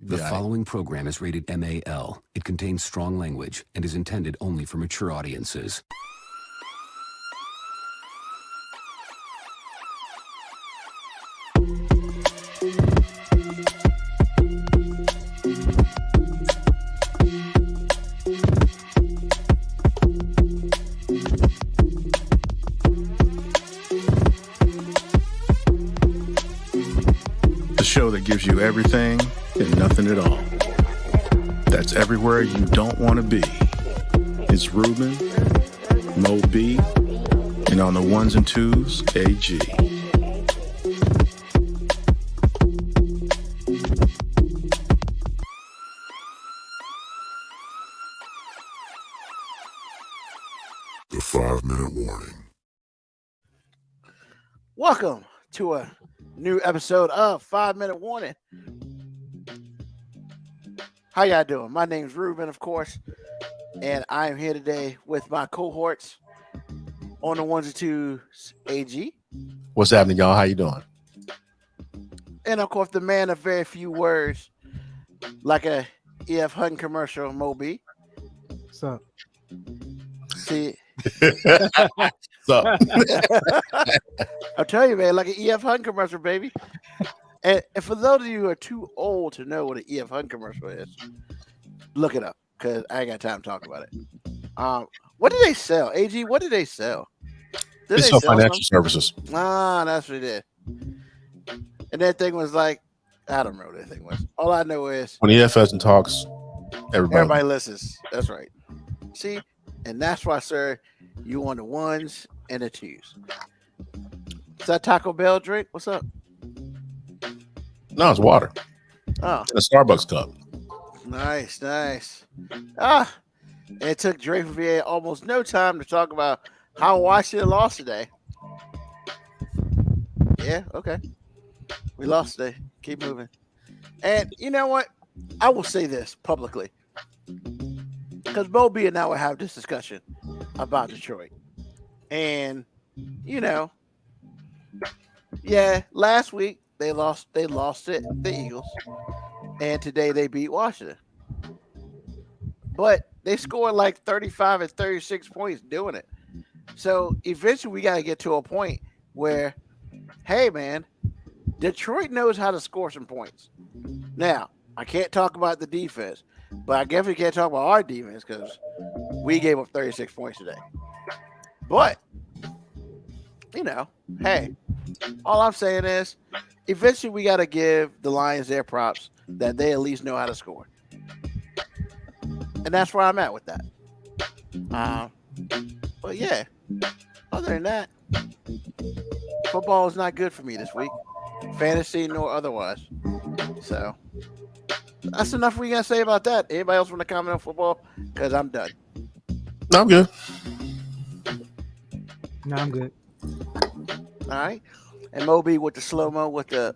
The following program is rated MAL. It contains strong language and is intended only for mature audiences. The show that gives you everything and nothing at all. That's everywhere you don't want to be. It's Ruben, Mo B, and on the ones and twos, AG. The 5-minute warning. Welcome to a new episode of 5-Minute Warning. How y'all doing? My name's Ruben, of course, and I am here today with my cohorts on the ones and twos, AG. What's happening, y'all? How you doing? And of course, the man of very few words, like a EF Hutton commercial, Moby. What's up? See, So, I'll tell you, man, like an EF Hutton commercial, baby. And for those of you who are too old to know what an EF Hutton commercial is, look it up because I ain't got time to talk about it. What did they sell? AG, what did they sell? Did it's they so sell financial something? services. Ah, that's what it did. And that thing was like, I don't know what that thing was. All I know is When EFS and talks, everybody listens. That's right. See, and that's why, sir, you on the ones and the twos. Is that Taco Bell drink? What's up? No, it's water Oh, in a Starbucks cup. nice, nice. Ah, it took Drake from VA almost no time to talk about how Washington lost today. Yeah, okay. We lost today. Keep moving. And you know what? I will say this publicly. Because Moby and I will have this discussion about Detroit. And, you know, yeah, last week they lost it, the Eagles. And today they beat Washington. But they scored like 35 and 36 points doing it. So eventually we got to get to a point where, hey, man, Detroit knows how to score some points. Now, I can't talk about the defense, but I definitely can't talk about our defense because we gave up 36 points today. But, you know, hey, all I'm saying is eventually we got to give the Lions their props that they at least know how to score. And that's where I'm at with that. But yeah, other than that, football is not good for me this week, fantasy nor otherwise. So that's enough we got to say about that. Anybody else want to comment on football? Because I'm done. No, I'm good. No, I'm good. All right. And Moby with the slow-mo with the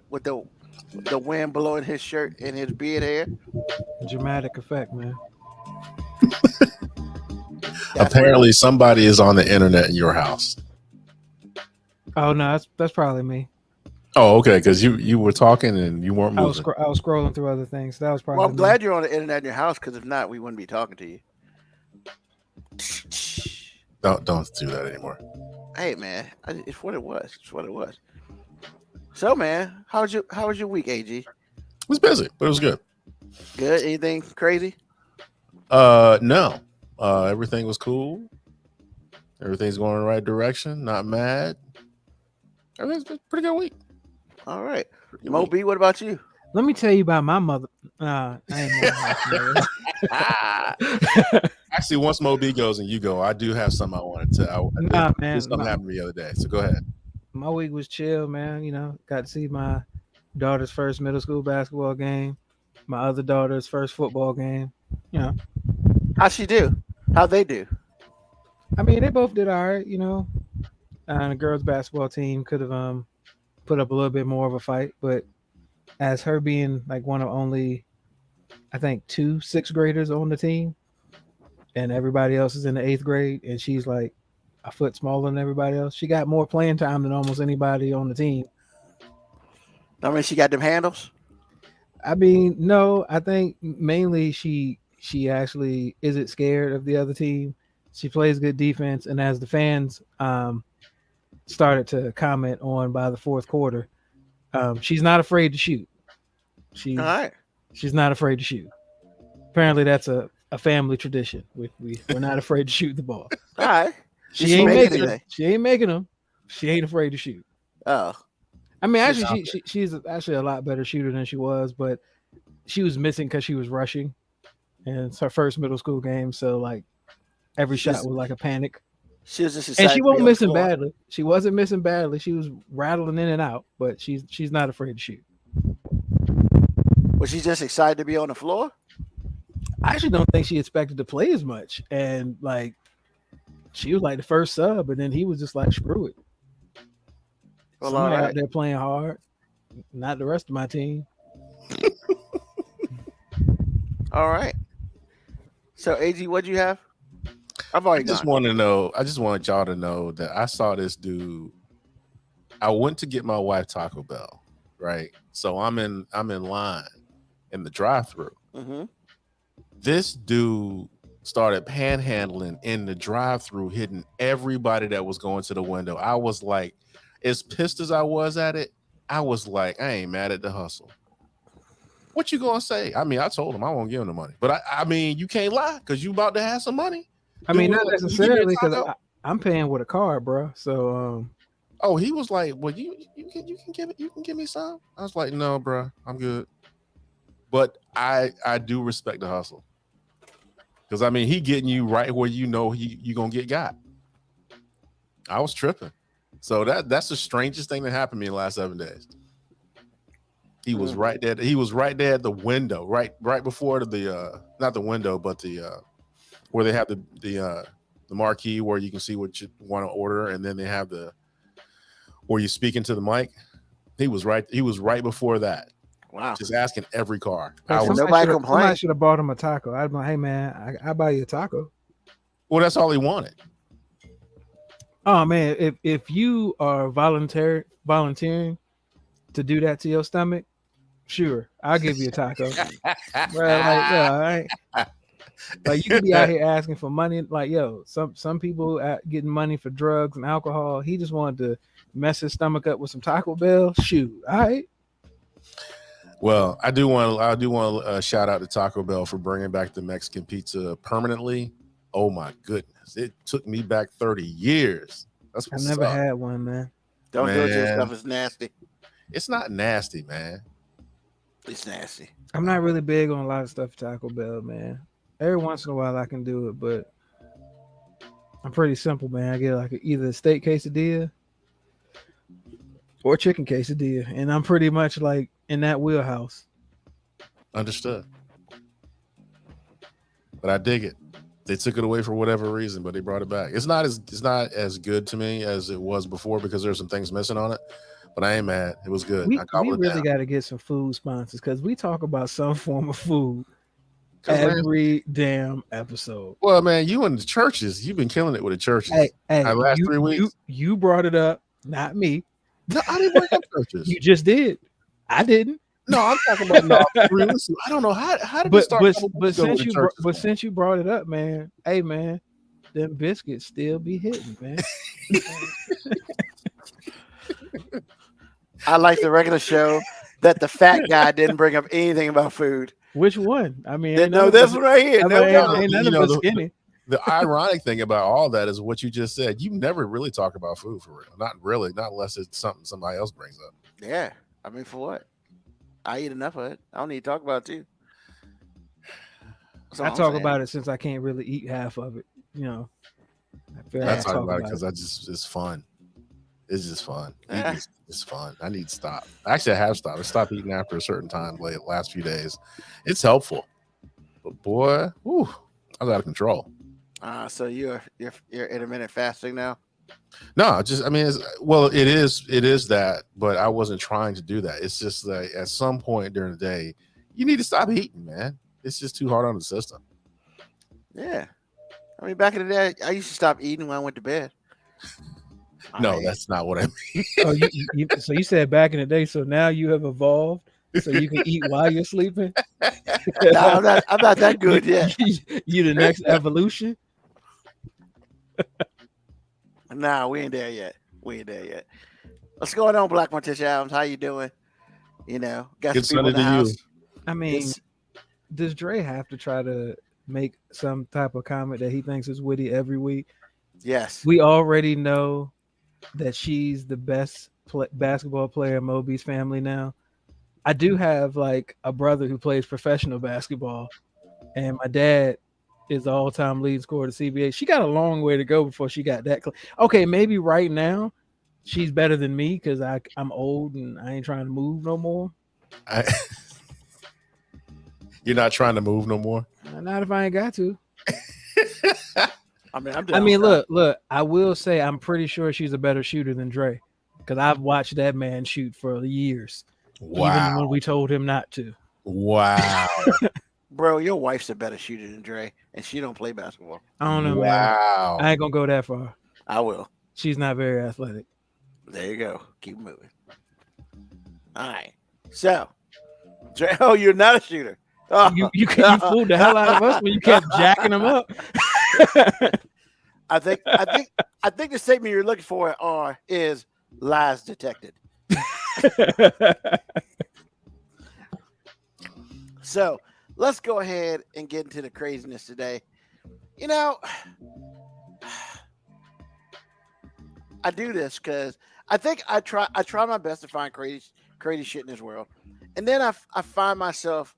wind blowing his shirt and his beard hair. Dramatic effect, man. Apparently, somebody is on the internet in your house. Oh no, that's probably me. Oh, okay, because you were talking and you weren't I was moving. I was scrolling through other things. That was probably. Well, I'm me. glad you're on the internet in your house because if not, we wouldn't be talking to you. Don't do that anymore. Hey, man, it's what it was. It's what it was. So, man, how was your week, AG? It was busy, but it was good. Good? Anything crazy? No. Everything was cool. Everything's going in the right direction. Not mad. Everything's been a pretty good week. All right. Moby, what about you? Let me tell you about my mother. I ain't Actually, once Mo B goes and you go, I do have something I wanted to. Nah, man. Something happened the other day. So go ahead. My week was chill, man. You know, got to see my daughter's first middle school basketball game, my other daughter's first football game. You know, How'd she do? How'd they do? I mean, they both did all right. You know, the girls' basketball team could have put up a little bit more of a fight, but as her being like one of only, I think, 2 6th graders on the team, and everybody else is in the 8th grade, and she's like a foot smaller than everybody else. She got more playing time than almost anybody on the team. I mean, she got them handles. I mean, no, I think mainly she actually isn't scared of the other team. She plays good defense, and as the fans started to comment on by the fourth quarter, she's not afraid to shoot. She's All right. she's not afraid to shoot. Apparently, that's a family tradition. We're not afraid to shoot the ball. All right. Did She ain't make making them. anything? She ain't making them. She ain't afraid to shoot. Oh, I mean, She's actually, she's actually a lot better shooter than she was, but she was missing because she was rushing, and it's her first middle school game, so like every shot was like a panic. she was just And excited she to be wasn't on the missing floor. badly. She wasn't missing badly. She was rattling in and out, but she's not afraid to shoot. Was she just excited to be on the floor? I actually don't think she expected to play as much, and like she was like the first sub, and then he was just like, screw it. Well, Somebody all out right. there playing hard, not the rest of my team. All right. So, AG, what'd you have? I've I already just gone. want to know. I just wanted y'all to know that I saw this dude. I went to get my wife Taco Bell, right? So I'm in line in the drive-thru. Mm-hmm. This dude started panhandling in the drive-thru, hitting everybody that was going to the window. I was like, as pissed as I was at it, I was like, I ain't mad at the hustle. What you gonna say? I mean, I told him I won't give him the money, but I mean, you can't lie because you about to have some money. I mean, Dude, not like, "Can you give me a necessarily because taco?" I'm paying with a card, bro. So Oh, he was like, "Well, you can give me some." I was like, "No, bro, I'm good." But I do respect the hustle because I mean, he getting you right where you know you gonna get got. I was tripping, so that's the strangest thing that happened to me in the last 7 days. He was right there. He was right there at the window, right before the not the window, but the where they have the marquee where you can see what you want to order, and then they have the where you speak into the mic. He was right before that, Wow. just asking every car. hey, I was, Nobody complained. Somebody should have bought him a taco. I'd be like, hey man, I buy you a taco. well, that's all he wanted. Oh man, if you are volunteering to do that to your stomach, sure, I'll give you a taco. Bro, like, yo, all right. Like you could be out here asking for money. Like, yo, some people getting money for drugs and alcohol. He just wanted to mess his stomach up with some Taco Bell. Shoot, all right. Well, I do want to shout out to Taco Bell for bringing back the Mexican pizza permanently. Oh my goodness, it took me back 30 years. That's I what's never up. had one, man. Don't do it to Man. yourself. It's nasty. It's not nasty, man. It's nasty. I'm not really big on a lot of stuff at Taco Bell, man. Every once in a while I can do it, but I'm pretty simple, man. I get like either a steak quesadilla or chicken quesadilla, and I'm pretty much like in that wheelhouse. Understood. But I dig it. They took it away for whatever reason, but they brought it back. It's not as good to me as it was before because there's some things missing on it. But I ain't mad. It was good. We I gobbled it really down. got to get some food sponsors because we talk about some form of food 'Cause, man, every damn episode. well, man, you and the churches, you've been killing it with the churches. Hey, the last 3 weeks. You brought it up, not me. No, I didn't bring up churches. You just did. I didn't. No, I'm talking about no. Listen, I don't know how did it start. But since you brought it up, man, hey man, them biscuits still be hitting, man. I like the regular show that the fat guy didn't bring up anything about food. Which one? I mean, No, this one right here. I No, mean, no. ain't none You of know, us skinny. The ironic thing about all that is what you just said. You never really talk about food for real. Not really, not unless it's something somebody else brings up. Yeah. I mean, for what? I eat enough of it. I don't need to talk about it too. I talk about it since I can't really eat half of it. You know, I talk about it because it's fun. It's just fun. It's fun. I need to stop. Actually, I have stopped. I stopped eating after a certain time last few days. It's helpful. But boy, whew, I was out of control. So you're intermittent fasting now? No, just I mean, it is that, but I wasn't trying to do that. It's just that at some point during the day, you need to stop eating, man. It's just too hard on the system. Yeah. I mean, back in the day, I used to stop eating when I went to bed. No, that's not what I mean. Oh, so you said back in the day. So now you have evolved so you can eat while you're sleeping. Nah, I'm not that good yet. You the next evolution. Nah, we ain't there yet. We ain't there yet. What's going on, Black Morticia Adams? How you doing? You know, got Good some people in Sunday the to you. house. I mean, It's- does Dre have to try to make some type of comment that he thinks is witty every week? yes. We already know that she's the best basketball player in Moby's family now. I do have like a brother who plays professional basketball, and my dad is the all-time lead scorer to CBA. She got a long way to go before she got that. Okay, maybe right now she's better than me because I'm old and I ain't trying to move no more. You're not trying to move no more. Not if I ain't got to. I mean, I'm I mean, down. look. I will say I'm pretty sure she's a better shooter than Dre because I've watched that man shoot for years, even Wow. when we told him not to. Wow. Bro, your wife's a better shooter than Dre, and she don't play basketball. I don't know, man. Wow. I ain't gonna go that far. I will. She's not very athletic. There you go. Keep moving. All right. So, Dre, oh, you're not a shooter. Oh. You fooled the hell out of us when you kept jacking them up. I think the statement you're looking for is lies detected. So let's go ahead and get into the craziness today. You know, I do this because I think I try my best to find crazy shit in this world, and then I find myself,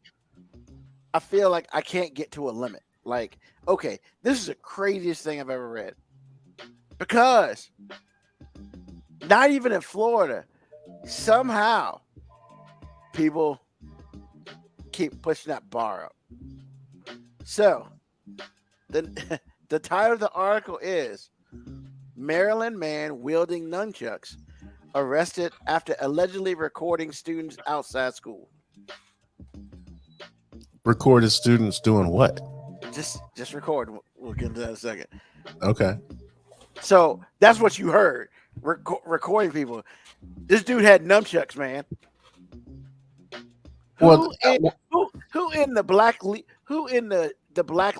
I feel like I can't get to a limit. Like, okay, this is the craziest thing I've ever read, because not even in Florida, somehow people keep pushing that bar up. So the title of the article is Maryland man wielding nunchucks arrested after allegedly recording students outside school. Recorded students doing what? Just record. We'll get into that in a second. Okay. So that's what you heard. Recording people. This dude had nunchucks, man. Who in the black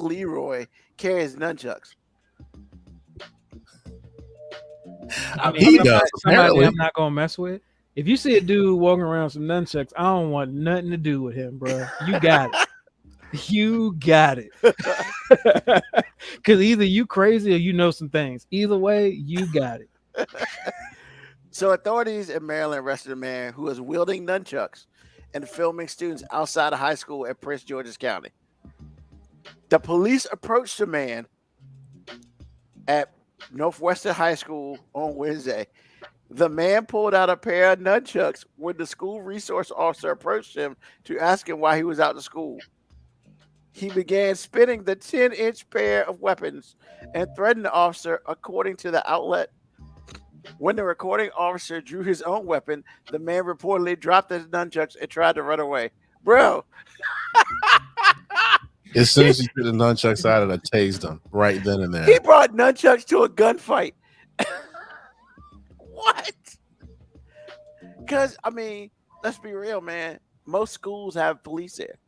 Leroy carries nunchucks? I mean, He does, somebody apparently. I'm not gonna mess with. If you see a dude walking around with some nunchucks, I don't want nothing to do with him, bro. You got it. You got it. Because either you crazy or you know some things. Either way, you got it. So authorities in Maryland arrested a man who was wielding nunchucks and filming students outside of high school at Prince George's County. The police approached the man at Northwestern High School on Wednesday. The man pulled out a pair of nunchucks when the school resource officer approached him to ask him why he was out of school. He began spinning the 10-inch pair of weapons and threatened the officer, according to the outlet. When the recording officer drew his own weapon, the man reportedly dropped his nunchucks and tried to run away. Bro. As soon as he took the nunchucks out of, I tased him right then and there. He brought nunchucks to a gunfight. What? Because, I mean, let's be real, man. Most schools have police there,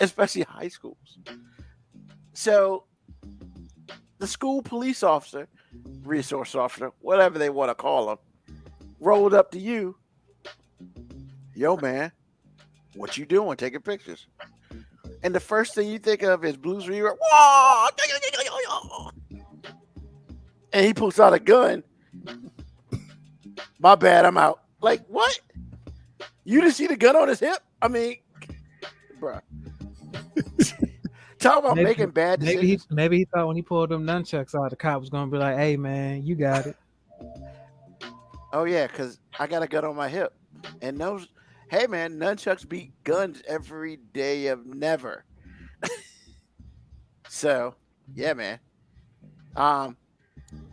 especially high schools. So the school police officer, resource officer, whatever they want to call him, rolled up to you. Yo, man, what you doing? Taking pictures. And the first thing you think of is Blues Reward. Whoa! And he pulls out a gun. My bad, I'm out. Like, what? You didn't see the gun on his hip? I mean, bro. Talk about making bad decisions. Maybe he thought when he pulled them nunchucks out, the cop was gonna be like, "Hey, man, you got it." Oh yeah, because I got a gun on my hip, and those. Hey man, nunchucks beat guns every day of never. So yeah, man.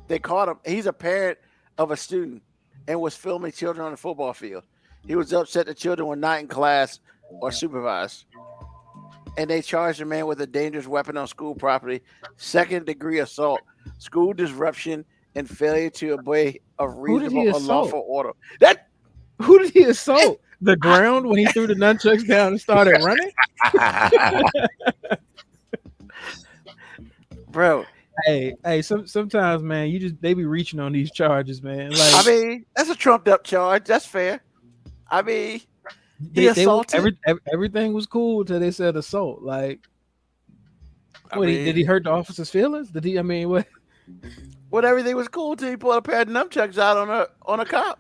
They caught him. He's a parent of a student and was filming children on the football field. He was upset the children were not in class or supervised. And they charged the man with a dangerous weapon on school property, second-degree assault, school disruption, and failure to obey a reasonable or lawful order. Who did he assault? the ground when he threw the nunchucks down and started running? Bro, Hey, sometimes, man, they be reaching on these charges, man. I Like mean, that's a trumped up charge. That's fair. I mean, he they were, assaulted. everything was cool until they said assault. Like, I what, mean, did he hurt the officer's feelings? Did he? I mean, what? when everything was cool till he pulled a pair of nunchucks out on a cop.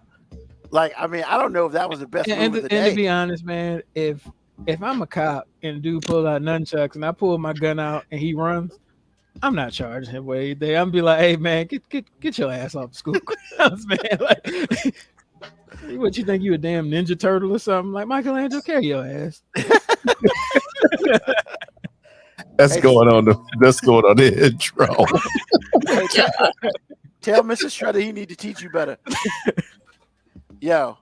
Like, I mean, I don't know if that was the best move of the day. And to be honest, man, if I'm a cop and dude pull out nunchucks and I pull my gun out and he runs, I'm not charging him with anything. I'm be like, hey man, get your ass off the school grounds, man. Like, what you think, you a damn Ninja Turtle or something? Like Michelangelo, carry your ass. That's going on the intro. Hey, tell Mr. Shredder he need to teach you better. Yo,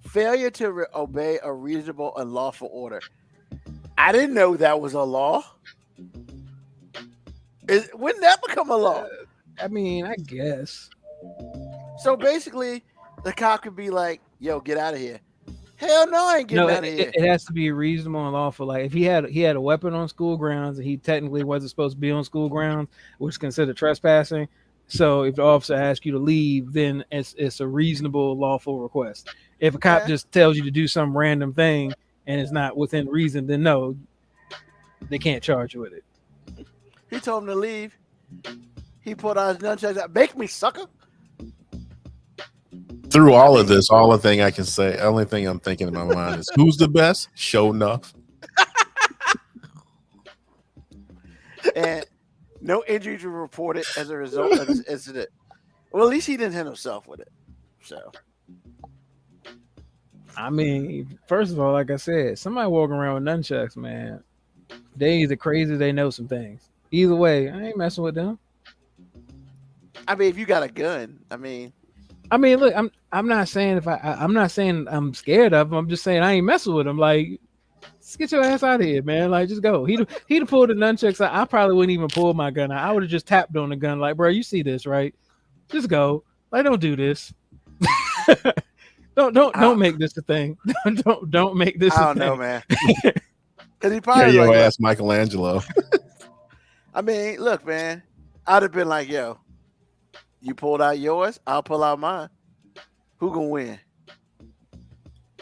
failure to obey a reasonable and lawful order. I didn't know that was a law. Wouldn't that become a law? I mean, I guess. So basically, the cop could be like, "Yo, get out of here." Hell no, I ain't getting out of here. It has to be reasonable and lawful. Like if he had a weapon on school grounds and he technically wasn't supposed to be on school grounds, which is considered trespassing. So if the officer asks you to leave, then it's a reasonable, lawful request. If a cop just tells you to do some random thing and it's not within reason, then no, they can't charge you with it. He told him to leave. He put out his nunchucks out. Make me, sucker. Through all of this, only thing I'm thinking in my mind is who's the best? Show enough. And no injuries were reported as a result of this incident. Well, at least he didn't hit himself with it. So, I mean, first of all, like I said, somebody walking around with nunchucks, man, they either crazy or they know some things. Either way, I ain't messing with them. I mean, if you got a gun, I mean, look, I'm not saying I'm not saying I'm scared of him. I'm just saying I ain't messing with him. Like, just get your ass out of here, man. Like, just go. He'd have pulled the nunchucks out. I probably wouldn't even pull my gun out. I would have just tapped on the gun, like, bro, you see this, right? Just go. Like, don't do this. don't make this a thing. don't make this. I don't know, man. Because he probably Your like, ass, Michelangelo. I mean, look, man, I'd have been like, yo, you pulled out yours, I'll pull out mine. Who gonna win?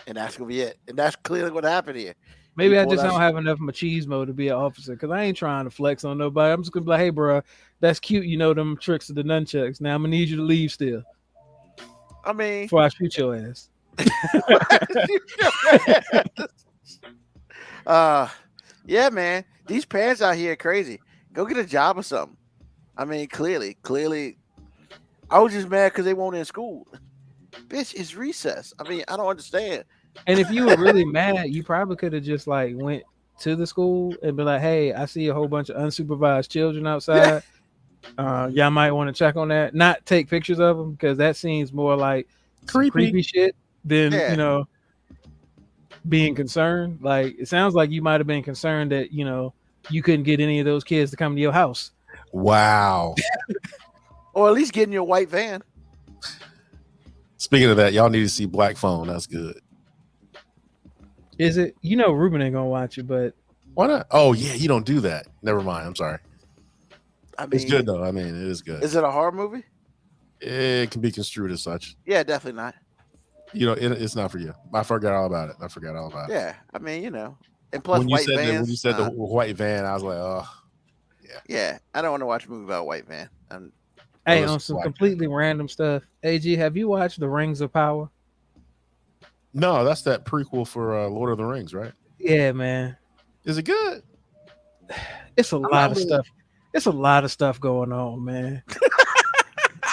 And that's gonna be it. And that's clearly what happened here. Maybe I just don't have enough machismo to be an officer because I ain't trying to flex on nobody. I'm just gonna be like, hey, bro, that's cute. You know them tricks of the nunchucks. Now I'm gonna need you to leave still. I mean, before I shoot your ass. Yeah, man. These parents out here are crazy. Go get a job or something. I mean, clearly. I was just mad because they weren't in school. Bitch, it's recess. I mean, I don't understand. And if you were really mad, you probably could have just like went to the school and be like, hey, I see a whole bunch of unsupervised children outside. Y'all might want to check on that. Not take pictures of them because that seems more like creepy shit than, you know, being concerned. Like, it sounds like you might have been concerned that, you know, you couldn't get any of those kids to come to your house. Wow. Or at least get in your white van. Speaking of that, y'all need to see Black Phone. That's good. Is it? You know, Ruben ain't gonna watch it, but why not? Oh yeah, you don't do that. Never mind. I'm sorry. I mean, it's good though. I mean, it is good. Is it a horror movie? It can be construed as such. Yeah, definitely not. You know, it's not for you. I forgot all about it. Yeah, I mean, you know, and plus when you white vans. When you said the white van, I was like, oh, yeah. Yeah, I don't want to watch a movie about a white van. Hey, on some completely random stuff. AG, have you watched The Rings of Power? No, that's that prequel for Lord of the Rings, right? Yeah, man. Is it good? It's a lot of stuff. It's a lot of stuff going on, man.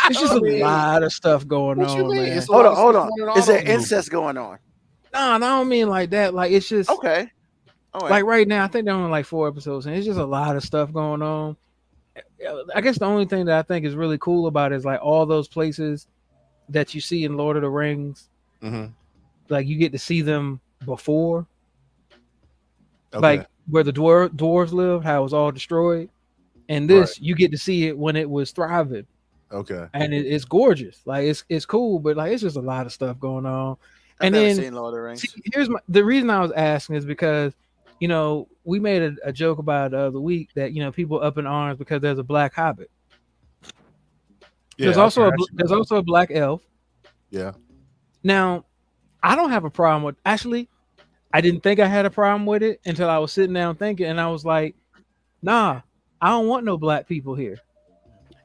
It's just a lot of stuff going on, man. Hold on. Is there incest going on? No, I don't mean like that. Like, it's just okay. All right. Like right now, I think they're only like 4 episodes, and it's just a lot of stuff going on. I guess the only thing that I think is really cool about it is like all those places that you see in Lord of the Rings. Mm-hmm. Like you get to see them before, like where the dwarves live, how it was all destroyed, and this you get to see it when it was thriving. Okay, and it's gorgeous. Like it's cool, but like it's just a lot of stuff going on. I've and never then seen Lord of the Rings. see, the reason I was asking is because we made a joke about the week that people up in arms because there's a black hobbit. Yeah, There's also a black elf. Yeah. Now, I don't have a problem with actually. I didn't think I had a problem with it until I was sitting down thinking, and I was like, nah, I don't want no black people here.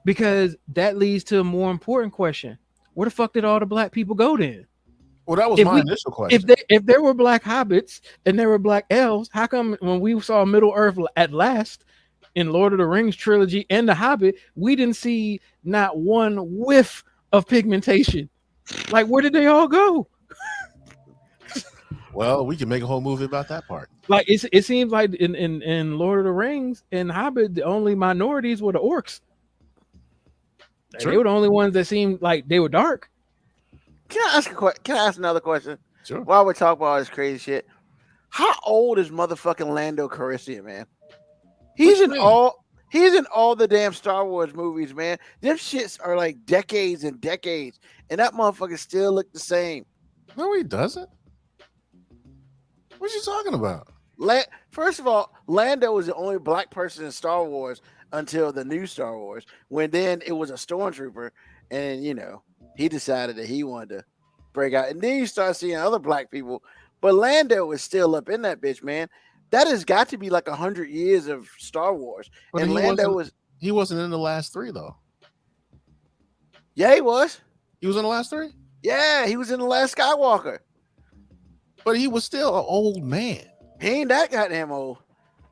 Because that leads to a more important question. Where the fuck did all the black people go then? Well, that was my initial question. If there were black hobbits and there were black elves, how come when we saw Middle Earth at last in Lord of the Rings trilogy and The Hobbit, we didn't see not one whiff of pigmentation? Like, where did they all go? Well, we can make a whole movie about that part. Like it seems like in Lord of the Rings and Hobbit, the only minorities were the orcs. Sure. They were the only ones that seemed like they were dark. Can I ask another question? Sure. While we're talking about all this crazy shit, how old is motherfucking Lando Calrissian, man? He's in all the damn Star Wars movies, man. Them shits are like decades and decades, and that motherfucker still look the same. No, he doesn't. What you talking about? First of all, Lando was the only black person in Star Wars until the new Star Wars, when then it was a stormtrooper, and he decided that he wanted to break out. And then you start seeing other black people, but Lando is still up in that bitch, man. That has got to be like 100 years of Star Wars. But and he wasn't in the last three though. Yeah, he was. He was in the last three? Yeah, he was in The Last Skywalker. But he was still an old man. He ain't that goddamn old.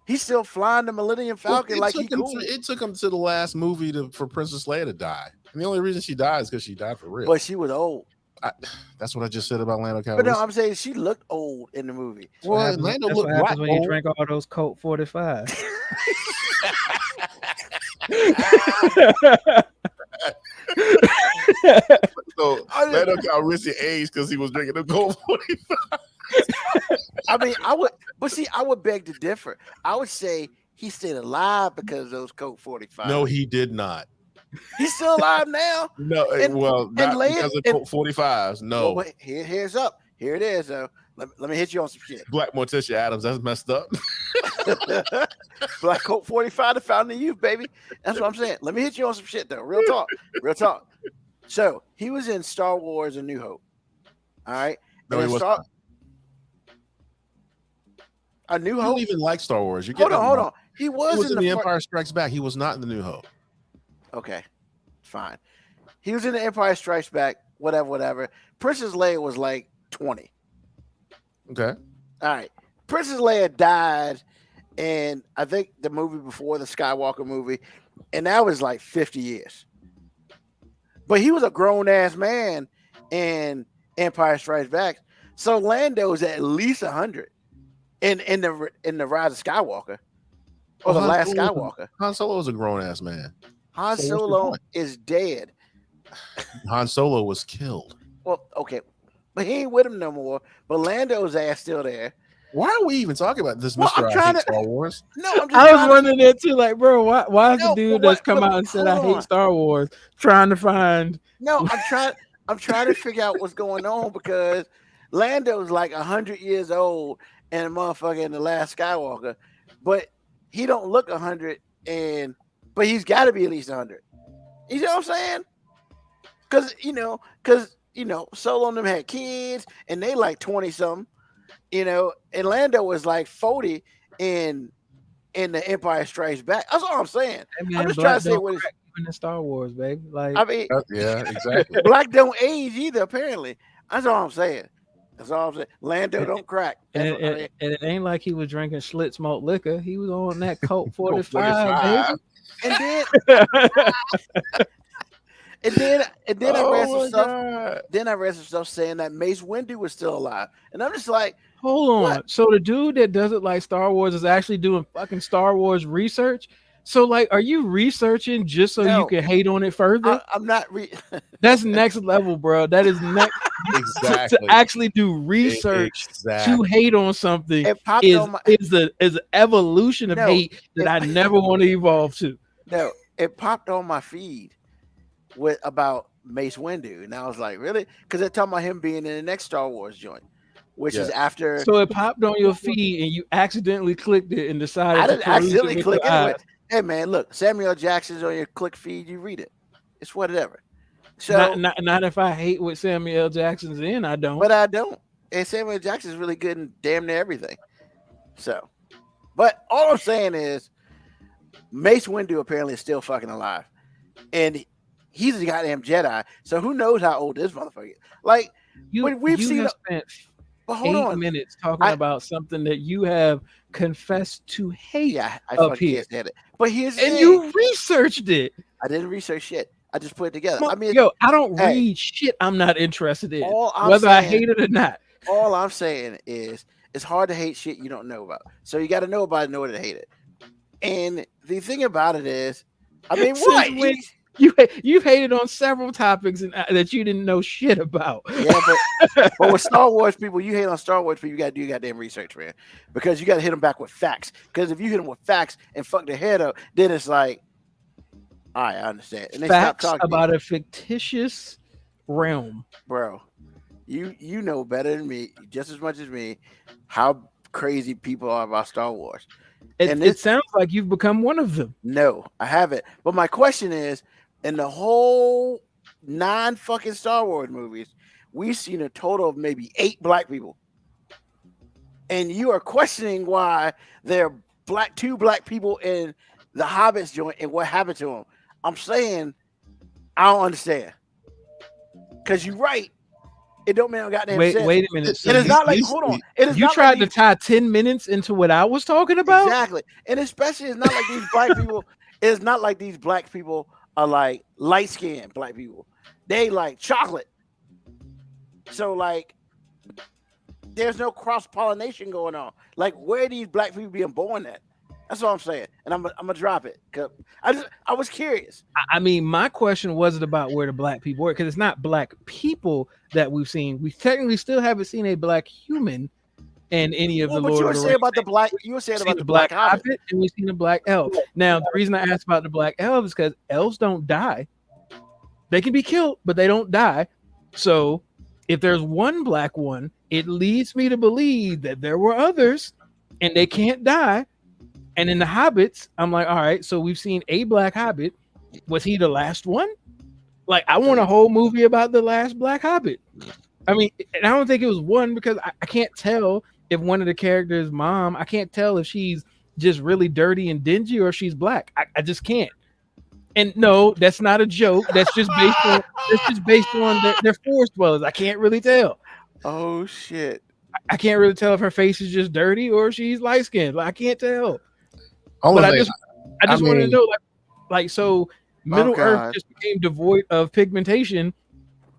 He's still flying the Millennium Falcon It took him to the last movie for Princess Leia to die. And the only reason she died is because she died for real. But she was old. That's what I just said about Lando Calrissian. But no, I'm saying she looked old in the movie. Well, Lando that's looked what happens when old. you drink all those Colt 45. So Lando Calrissian aged because he was drinking the Colt 45. I mean, I would beg to differ. I would say he stayed alive because of those Colt 45. No, he did not. He's still alive now. No, not because of Colt 45s. No. Well, here's up. Here it is, though. Let me hit you on some shit. Black Morticia Adams, that's messed up. Black Colt 45, the founding youth, baby. That's what I'm saying. Let me hit you on some shit, though. Real talk. Real talk. So he was in Star Wars: A New Hope. All right. No, he wasn't. A New You Hope. don't even like Star Wars. Hold on. He was in the Empire Strikes Back. He was not in the New Hope. Okay, fine. He was in the Empire Strikes Back. Whatever. Princess Leia was like 20. Okay. All right. Princess Leia died, and I think the movie before the Skywalker movie, and that was like 50 years. But he was a grown ass man in Empire Strikes Back, so Lando is at least 100 in the Rise of Skywalker or the Last Skywalker. Han Solo was a grown ass man. Han Solo is dead. Han Solo was killed. Well, okay, but he ain't with him no more. But Lando's ass still there. Why are we even talking about this, Mr. I hate Star Wars? No, I'm just I was wondering that too. Like, bro, why is the dude that's come out and said I hate Star Wars trying to find? No, I'm trying to figure out what's going on because Lando's like 100 years old and a motherfucker in the Last Skywalker, but he don't look 100, but he's got to be at least 100. You know what I'm saying? Because Solo and them had kids and they like 20 something. And Lando was like 40 in the Empire Strikes Back. That's all I'm saying. Hey man, I'm just trying to say what in the Star Wars, baby. Like, I mean, yeah, exactly. black don't age either. Apparently, that's all I'm saying. Lando don't crack. And it ain't like he was drinking Schlitz malt liquor. He was on that Colt 45, baby. And then I read some stuff. Then I read some stuff saying that Mace Windu was still alive, and I'm just like, hold on. What? So the dude that doesn't like Star Wars is actually doing fucking Star Wars research. So like, are you researching just so you can hate on it further? I'm not. That's next level, bro. That is next. Exactly. To actually do research to hate on something is an evolution of hate that I never want to evolve to. No, it popped on my feed with about Mace Windu, and I was like, really? Because they're talking about him being in the next Star Wars joint, which is Yeah. after. So it popped on your feed and you accidentally clicked it and decided I to didn't peruse accidentally it with click your anyway. eyes. Hey man, look, Samuel L. Jackson's on your click feed. You read it. It's whatever. So, Not if I hate what Samuel L. Jackson's in, I don't. but I don't. And Samuel L. Jackson's really good in damn near everything. So, but all I'm saying is, Mace Windu apparently is still fucking alive, and he's a goddamn Jedi. So who knows how old this motherfucker is? Like, we've seen. have spent But hold 8 on. minutes talking about something that you have confessed to hate. Yeah, I up fucking here. can't stand it. But here's the And thing. you researched it. I didn't research shit. I just put it together. I mean, Yo, I don't hey, read shit I'm not interested in, all I'm whether I saying- hate it or not. all I'm saying is it's hard to hate shit you don't know about. So you got to know about it in order to hate it. And the thing about it is, I mean, Since what? when you've hated on several topics that you didn't know shit about. Yeah, but with Star Wars people, you hate on Star Wars people, you got to do your goddamn research, man. Because you got to hit them back with facts. Because if you hit them with facts and fuck their head up, then it's like, all right, I understand. And they Facts stop talking about a fictitious realm. bro. You know better than me, just as much as me, how crazy people are about Star Wars. It sounds like you've become one of them. No, I haven't. But my question is, in the whole 9 fucking Star Wars movies, we've seen a total of maybe 8 black people. And you are questioning why there are 2 black people in the Hobbit's joint and what happened to them. I'm saying I don't understand. Because you're right. It don't make no goddamn sense. Wait a minute. So it is not like, hold on. It is you not tried like to tie 10 minutes into what I was talking about? Exactly. And especially it's not like these black people, it's not like these black people are like light-skinned black people. They like chocolate. So like there's no cross-pollination going on. Like where are these black people being born at? That's all I'm saying. And I'm gonna drop it. Cause I was curious. I mean, my question wasn't about where the black people were, because it's not black people that we've seen. We technically still haven't seen a black human in any of the But Lord you were of the saying Rings. about the black. You were saying We've about seen the black hobbit. and we've seen a black elf. Now, the reason I asked about the black elves is because elves don't die. They can be killed, but they don't die. So if there's one black one, it leads me to believe that there were others and they can't die. And in the hobbits, I'm like, all right, so we've seen a black hobbit. Was he the last one? Like, I want a whole movie about the last black hobbit. I mean, and I don't think it was one, because I can't tell if one of the characters' mom, I can't tell if she's just really dirty and dingy or if she's black. I just can't. And no, that's not a joke. That's just based on their forest dwellers. I can't really tell. Oh shit. I can't really tell if her face is just dirty or if she's light skinned. Like, I can't tell. Only But thing, I just wanted to know, like so Middle Earth God. just became devoid of pigmentation,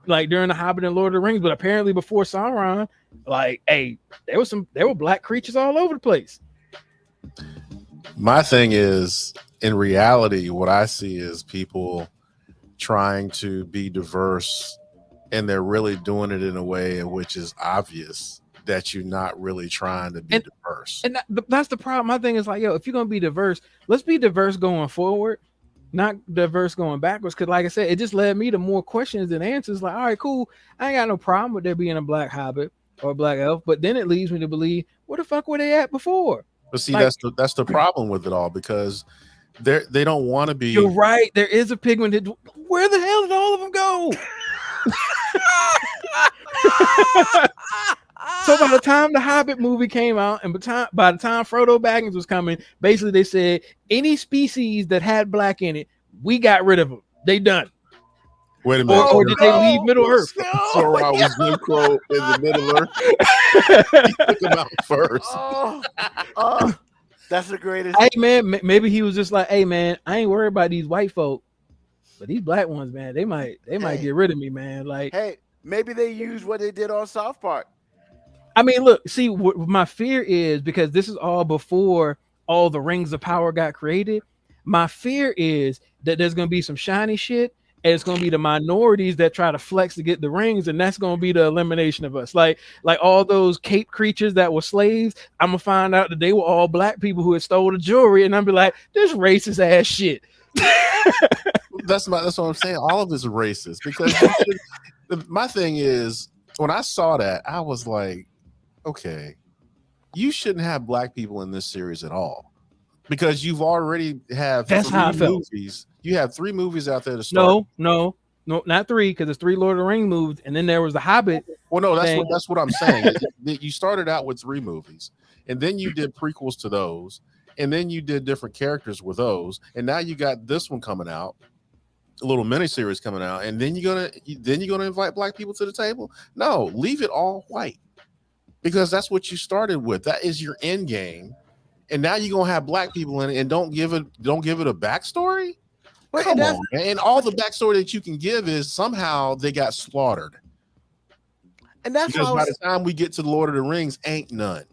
like during the Hobbit and Lord of the Rings. But apparently before Sauron, like, hey, there were black creatures all over the place. my thing is, in reality, what I see is people trying to be diverse, and they're really doing it in a way in which is obvious that you're not really trying to be diverse. And that's the problem. My thing is like, yo, if you're gonna be diverse, let's be diverse going forward, not diverse going backwards. Because, like I said, it just led me to more questions than answers. Like, all right, cool, I ain't got no problem with there being a black hobbit or a black elf, but then it leads me to believe, where the fuck were they at before? But see, like- that's the problem with it all, because they don't want to be. You're right. There is a pigmented. Where the hell did all of them go? So by the time the Hobbit movie came out, and by the time Frodo Baggins was coming, basically they said any species that had black in it, we got rid of them. They done. Wait a minute. Or did they leave Middle Earth? So I was Jim Crow in the Middle Earth. He took them out first. Oh, that's the greatest. Hey man, maybe he was just like, hey man, I ain't worried about these white folk, but these black ones, man, they might get rid of me, man. Like, Hey, maybe they used what they did on South Park. I mean, look, see, what my fear is, because this is all before all the rings of power got created. My fear is that there's going to be some shiny shit, and it's going to be the minorities that try to flex to get the rings, and that's going to be the elimination of us. Like all those Cape creatures that were slaves, I'm going to find out that they were all black people who had stole the jewelry, and I'm be like, this racist ass shit. That's what I'm saying. All of it's racist because my thing is when I saw that, I was like, okay, you shouldn't have black people in this series at all because you've already have That's how I felt. movies. You have 3 movies out there to start. No, not 3 because it's 3 Lord of the Rings movies, and then there was the Hobbit. Well, no, thing. that's what I'm saying. You started out with 3 movies, and then you did prequels to those, and then you did different characters with those, and now you got this one coming out, a little miniseries coming out, and then you're gonna invite black people to the table. No, leave it all white because that's what you started with. That is your end game, and now you're gonna have black people in it, and don't give it a backstory. Come on, man. And all the backstory that you can give is somehow they got slaughtered. And that's because by the time we get to the Lord of the Rings, ain't none.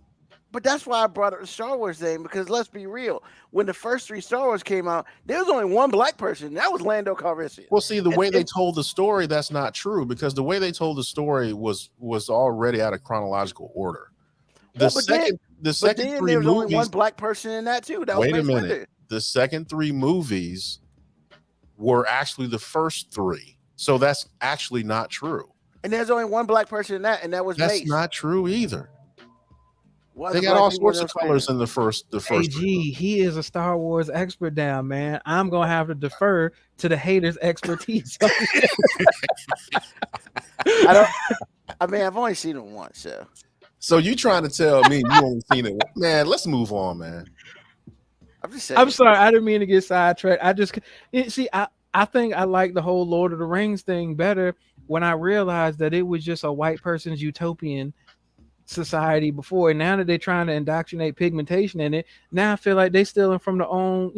But that's why I brought up the Star Wars thing, because let's be real. When the first 3 Star Wars came out, there was only one black person. And that was Lando Calrissian. Well, see, the way they told the story, that's not true, because the way they told the story was already out of chronological order. The second 3 there was movies, only one black person in that too. That wait was a minute. The second 3 movies were actually the first 3. So that's actually not true. And there's only one black person in that, and that was That's Mace. not true either. Why they got all sorts of colors in the first. AG, he is a Star Wars expert down, man. I'm gonna have to defer to the haters' expertise. I've only seen it once, so. So you trying to tell me you only seen it? Man, let's move on, man. I'm just saying. I'm sorry, I didn't mean to get sidetracked. I think I like the whole Lord of the Rings thing better when I realized that it was just a white person's utopian society before. And now that they're trying to indoctrinate pigmentation in it, now I feel like they stealing from their own,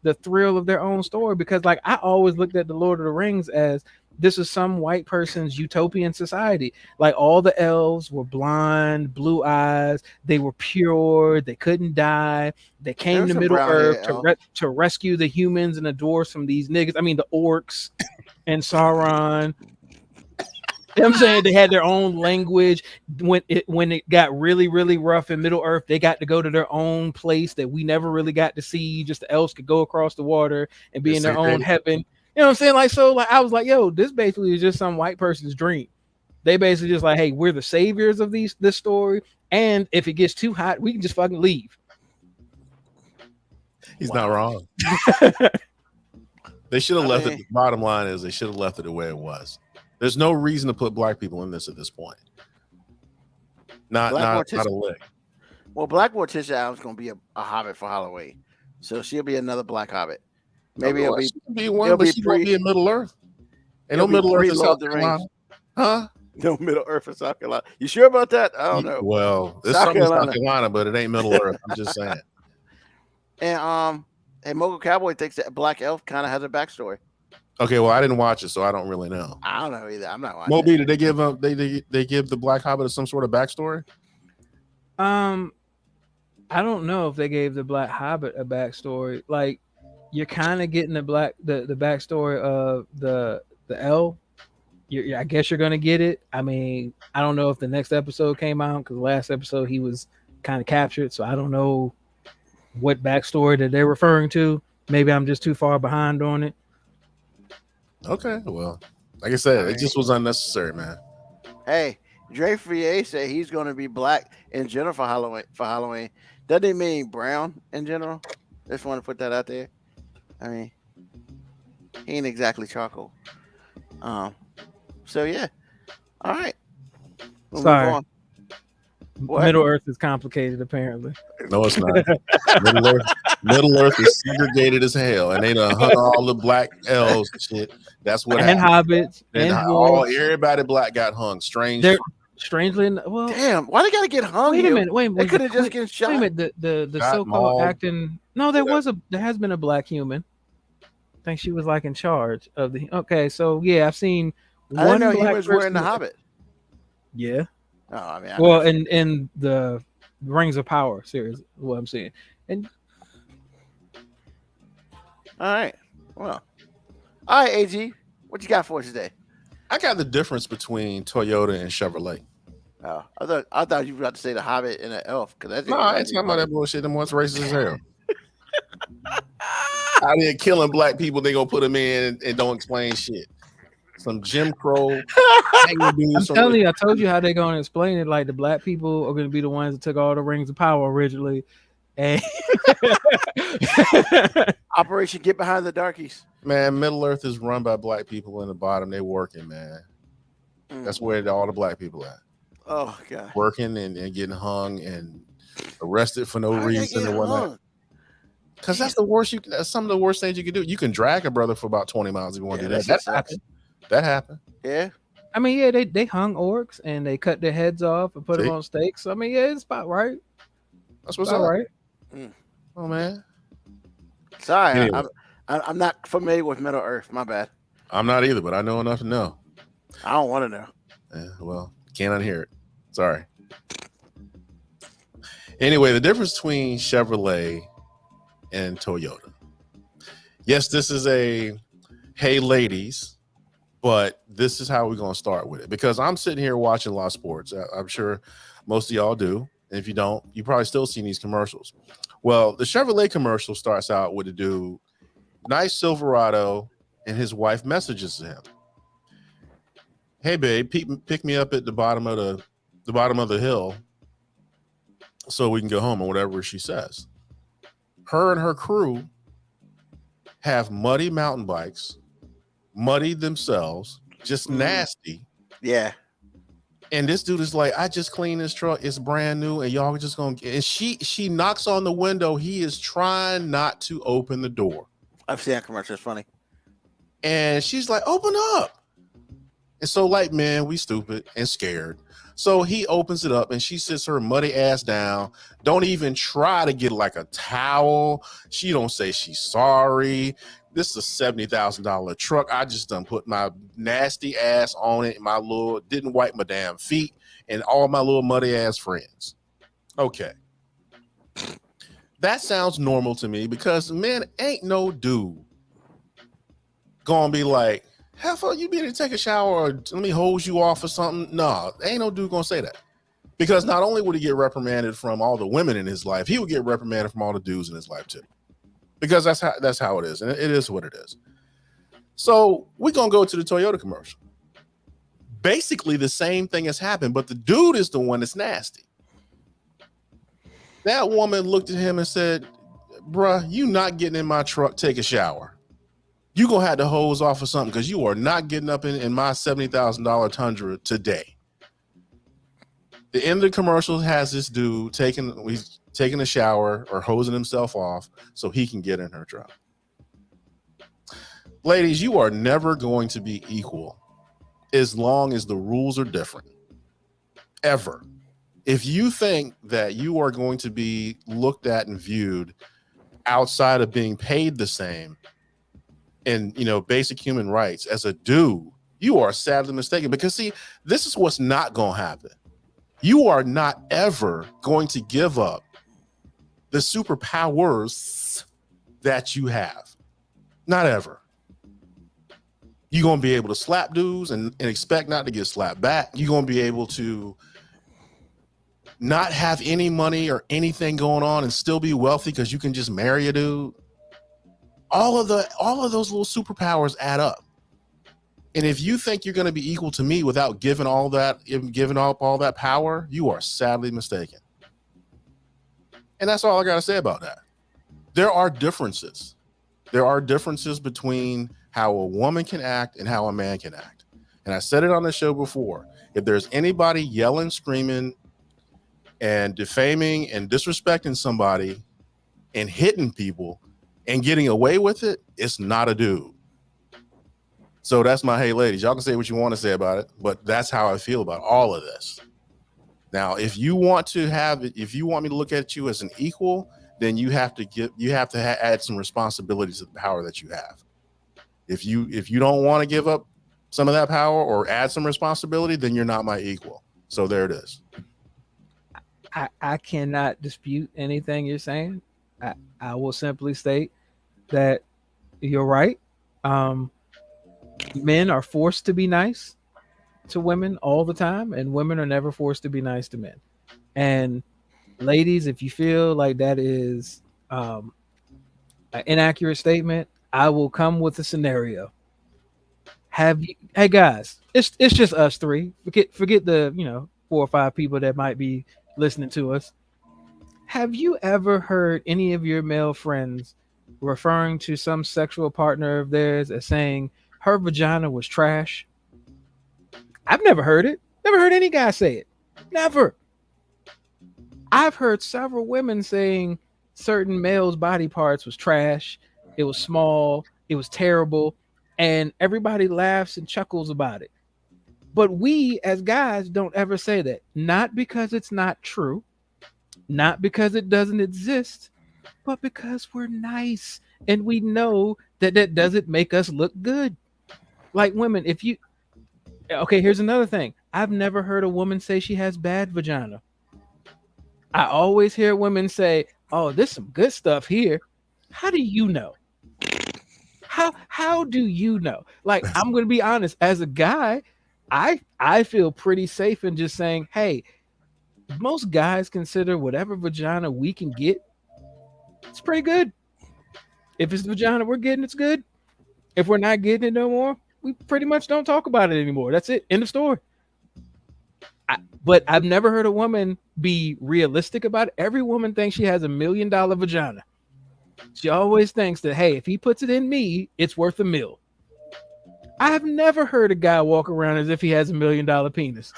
the thrill of their own story. Because like I always looked at the Lord of the Rings as this is some white person's utopian society. Like all the elves were blonde, blue eyes. They were pure. They couldn't die. They came to Middle Earth to rescue the humans and the dwarves from these niggas. I mean, the orcs and Sauron. You know what I'm saying? They had their own language. When it got really, really rough in Middle Earth, they got to go to their own place that we never really got to see. Just the elves could go across the water and be in their own heaven. You know what I'm saying? Like I was like, yo, this basically is just some white person's dream. They basically just like, hey, we're the saviors of this story. And if it gets too hot, we can just fucking leave. He's not wrong. They should have left it. The bottom line is they should have left it the way it was. There's no reason to put black people in this at this point. Not a lick. Well, Black Morticia Adams is going to be a hobbit for Halloween. So she'll be another black hobbit. Maybe it'll be one, but she won't be in Middle Earth. And no Middle Earth in South Carolina. Huh? No Middle Earth in South Carolina. You sure about that? I don't know. Well, there's something in South Carolina, but it ain't Middle Earth. I'm just saying. And Mogul Cowboy thinks that Black Elf kind of has a backstory. Okay, well, I didn't watch it, so I don't really know. I don't know either. I'm not watching. Moby, did they give they give the Black Hobbit some sort of backstory? I don't know if they gave the Black Hobbit a backstory. Like you're kind of getting the backstory of the elf. I guess you're gonna get it. I mean, I don't know if the next episode came out because the last episode he was kind of captured, so I don't know what backstory that they're referring to. Maybe I'm just too far behind on it. Okay, well, like I said, it just was unnecessary, man. Hey, Dre Frier said he's going to be black in general for Halloween. Doesn't it mean brown in general? Just want to put that out there. I mean, he ain't exactly charcoal. So yeah. All right. Sorry. Middle Earth is complicated, apparently. No, it's not. Middle Earth is segregated as hell, and they done hung all the black elves and shit. That's what and happened. Hobbits and everybody black got hung. Strangely, well, damn, why they gotta get hung? Wait a minute, they could have just get shot. Wait a minute, the so-called acting. No, there has been a black human. I think she was like in charge of the. Okay, so yeah, I've seen. I didn't know he was wearing the Hobbit. Yeah. Oh, I mean, well, in the Rings of Power series, what I'm saying. And all right, well, all right, AG, what you got for us today? I got the difference between Toyota and Chevrolet. Oh, I thought you were about to say the Hobbit and the elf. No, I ain't talking about that bullshit. Them ones racist as hell. out here killing black people. They gonna put them in and don't explain shit. Some Jim Crow. I'm telling you, I told you how they're gonna explain it. Like the black people are gonna be the ones that took all the rings of power originally, and Operation Get Behind the Darkies. Man, Middle Earth is run by black people in the bottom. They working, man. That's where all the black people at. Oh god, working and getting hung and arrested for no reason and whatnot. Because that's the worst. That's some of the worst things you can do. You can drag a brother for about 20 miles if you want to do that. That happened. Yeah. I mean, yeah, they hung orcs and they cut their heads off and put them on stakes. I mean, yeah, it's about right. That's what's up, right. Oh man. Sorry, anyway. I'm not familiar with Middle Earth. My bad. I'm not either, but I know enough to know. I don't want to know. Yeah, well, can't unhear it. Sorry. Anyway, the difference between Chevrolet and Toyota. Yes, this is a hey ladies, but this is how we're going to start with it because I'm sitting here watching a lot of sports. I'm sure most of y'all do. And if you don't, you probably still seen these commercials. Well, the Chevrolet commercial starts out with a dude, nice Silverado, and his wife messages him. Hey babe, pick me up at the bottom of the hill so we can go home or whatever she says. Her and her crew have muddy mountain bikes, muddied themselves, just nasty. Yeah. And this dude is like, I just cleaned this truck. It's brand new. And y'all just going to, and she knocks on the window. He is trying not to open the door. I've seen that commercial. It's funny. And she's like, open up. And so like, man, we stupid and scared. So he opens it up and she sits her muddy ass down. Don't even try to get like a towel. She don't say she's sorry. This is a $70,000 truck. I just done put my nasty ass on it. Didn't wipe my damn feet and all my little muddy ass friends. Okay. That sounds normal to me because man, ain't no dude gonna be like, hell, you be able to take a shower or let me hose you off or something. No, ain't no dude gonna say that. Because not only would he get reprimanded from all the women in his life, he would get reprimanded from all the dudes in his life too. Because that's how it is. And it is what it is. So we're gonna go to the Toyota commercial. Basically the same thing has happened, but the dude is the one that's nasty. That woman looked at him and said, bruh, you not getting in my truck, take a shower. You gonna have to hose off or something because you are not getting up in my $70,000 Tundra today. The end of the commercial has this dude taking a shower or hosing himself off so he can get in her truck. Ladies, you are never going to be equal as long as the rules are different. Ever. If you think that you are going to be looked at and viewed outside of being paid the same and, basic human rights as a dude, you are sadly mistaken because see, this is what's not going to happen. You are not ever going to give up the superpowers that you have. Not ever. You're going to be able to slap dudes and expect not to get slapped back. You're going to be able to not have any money or anything going on and still be wealthy because you can just marry a dude. All of those little superpowers add up. And if you think you're going to be equal to me without giving up all that power, you are sadly mistaken. And that's all I got to say about that. There are differences. There are differences between how a woman can act and how a man can act. And I said it on the show before. If there's anybody yelling, screaming, and defaming and disrespecting somebody and hitting people and getting away with it, it's not a dude. So that's my hey ladies. Y'all can say what you want to say about it, but that's how I feel about all of this. Now, if you want me to look at you as an equal, then you have to add some responsibility to the power that you have. If you don't want to give up some of that power or add some responsibility, then you're not my equal. So there it is. I cannot dispute anything you're saying. I will simply state that you're right. Men are forced to be nice to women all the time, and women are never forced to be nice to men. And ladies, if you feel like that is an inaccurate statement, I will come with a scenario. Have you, hey guys, it's just us three. Forget the 4 or 5 people that might be listening to us. Have you ever heard any of your male friends referring to some sexual partner of theirs as saying her vagina was trash? I've never heard it. Never heard any guy say it. Never. I've heard several women saying certain males' body parts was trash. It was small. It was terrible. And everybody laughs and chuckles about it. But we as guys don't ever say that. Not because it's not true, not because it doesn't exist, but because we're nice and we know that that doesn't make us look good. Like women, okay, here's another thing. I've never heard a woman say she has bad vagina. I always hear women say, "Oh, there's some good stuff here." How do you know? How do you know? Like, I'm going to be honest, as a guy, I feel pretty safe in just saying, "Hey, most guys consider whatever vagina we can get, it's pretty good. If it's the vagina we're getting, it's good. If we're not getting it no more, we pretty much don't talk about it anymore. That's it. End of story." But I've never heard a woman be realistic about it. Every woman thinks she has $1 million vagina. She always thinks that, hey, if he puts it in me, it's worth $1 million. I have never heard a guy walk around as if he has $1 million penis.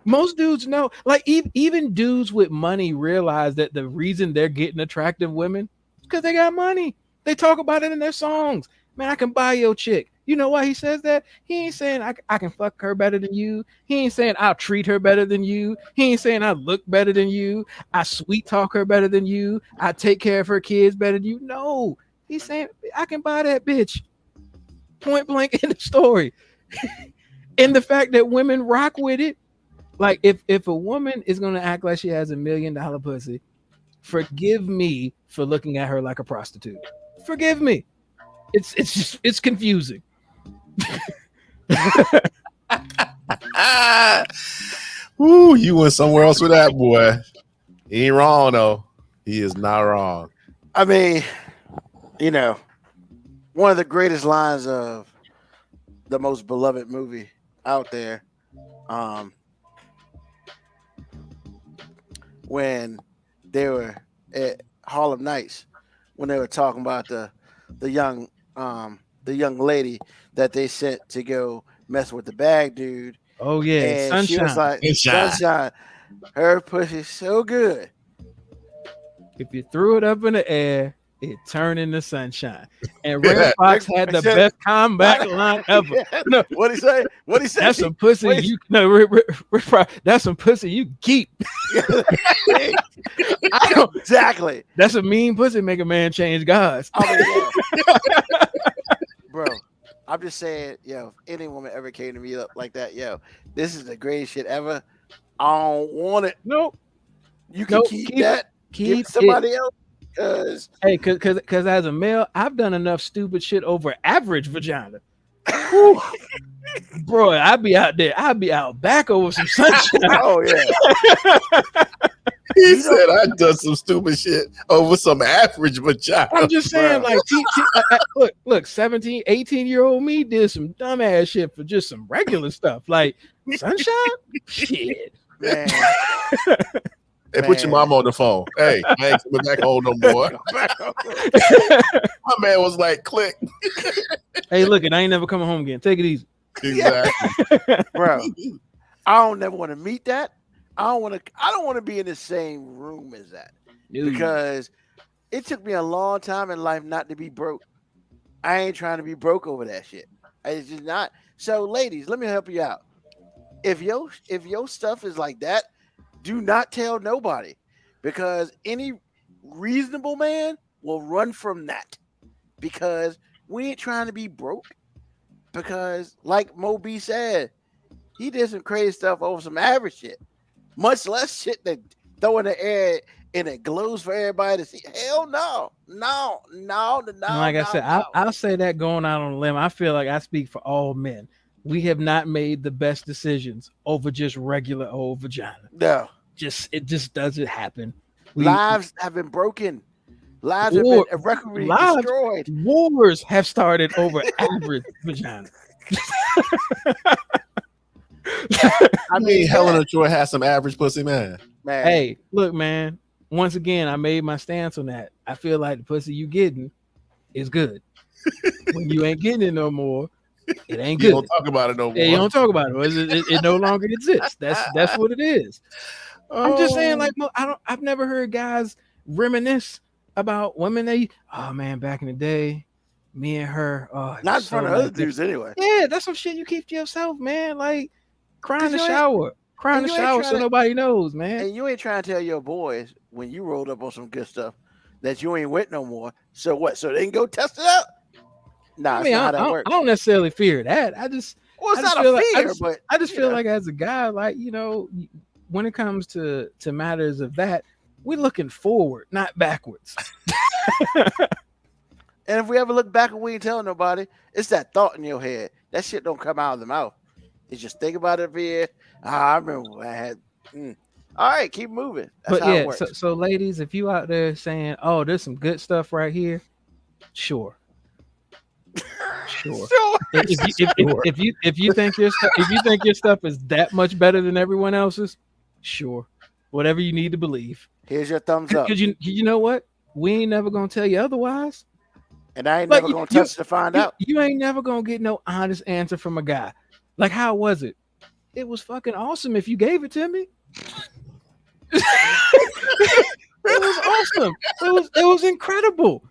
Most dudes know, like even dudes with money realize that the reason they're getting attractive women is because they got money. They talk about it in their songs. Man, I can buy your chick. You know why he says that? He ain't saying I can fuck her better than you. He ain't saying I'll treat her better than you. He ain't saying I look better than you. I sweet talk her better than you. I take care of her kids better than you. No, he's saying I can buy that bitch. Point blank in the story. And the fact that women rock with it. Like if a woman is gonna act like she has $1 million pussy, forgive me for looking at her like a prostitute. Forgive me. It's confusing. Ooh, you went somewhere else with that, boy. He ain't wrong though. He is not wrong. I mean, one of the greatest lines of the most beloved movie out there, when they were at Harlem Nights, when they were talking about the young lady that they sent to go mess with the bag dude. Oh yeah, and Sunshine. She was like, Sunshine, her pussy's so good. If you threw it up in the air, it turned into sunshine. And Red Fox had the best comeback line ever. Yeah. No, what he say? What he say? That's some pussy that's some pussy you keep. Exactly. That's a mean pussy make a man change gods. Bro, I'm just saying, if any woman ever came to me up like that, this is the greatest shit ever. I don't want it. Nope. You can keep that. Give it somebody else. Because as a male, I've done enough stupid shit over average vagina. Bro, I'd be out there. I'd be out back over some sunshine. Oh yeah. He said I done some stupid shit over some average vagina. I'm just saying, like, look, 17, 18-year-old me did some dumbass shit for just some regular stuff. Like, sunshine? Shit. Man. Hey, put your mom on the phone. Hey, I ain't coming back home no more. My man was like, click. Hey, look, I ain't never coming home again. Take it easy. Exactly. Bro, I don't never want to meet that. I don't want to be in the same room as that. Dude. Because it took me a long time in life not to be broke. I ain't trying to be broke over that shit. It's just not. So, ladies, let me help you out. If your stuff is like that, do not tell nobody, because any reasonable man will run from that, because we ain't trying to be broke. Because like Mo B said, he did some crazy stuff over some average shit, much less shit that throw in the air and it glows for everybody to see. Hell no. Like I said, I'll say that going out on a limb. I feel like I speak for all men. We have not made the best decisions over just regular old vagina. No. It just doesn't happen. Lives have been broken. Lives have War- been irreparably lives- destroyed. Wars have started over average vagina. I mean, Helena Troy has some average pussy, man. Hey, look, man. Once again, I made my stance on that. I feel like the pussy you getting is good. When you ain't getting it no more, it ain't You good. don't talk about it no more. Yeah, you don't talk about it. It no longer exists. That's what it is. I'm just saying, like, I've never heard guys reminisce about women. Oh man, back in the day, me and her. Oh, not in front of other dudes anyway. Yeah, that's some shit you keep to yourself, man. Like, cry in the you ain't- shower. Cry in the and you ain't shower trying so to- nobody knows, man. And you ain't trying to tell your boys when you rolled up on some good stuff that you ain't with no more. So what? So they can go test it out? Nah, I mean, that's not how I that works. don't necessarily fear that. Well, it's I just not feel a like- fear, but I just you feel know. like as a guy, like, you know, when it comes to matters of that, we're looking forward, not backwards. And if we ever look back and we ain't telling nobody, it's that thought in your head. That shit don't come out of the mouth. You just think about it here. I remember when I had. All right, keep moving. That's But how yeah, it works. so ladies, if you out there saying, "Oh, there's some good stuff right here," sure. If you think your stuff is that much better than everyone else's, sure. Whatever you need to believe. Here's your thumbs up. Because you know what? We ain't never gonna tell you otherwise. And I ain't Like, never going to touch to find out. You ain't never gonna get no honest answer from a guy. Like, how was it? It was fucking awesome if you gave it to me. It was awesome. It was incredible.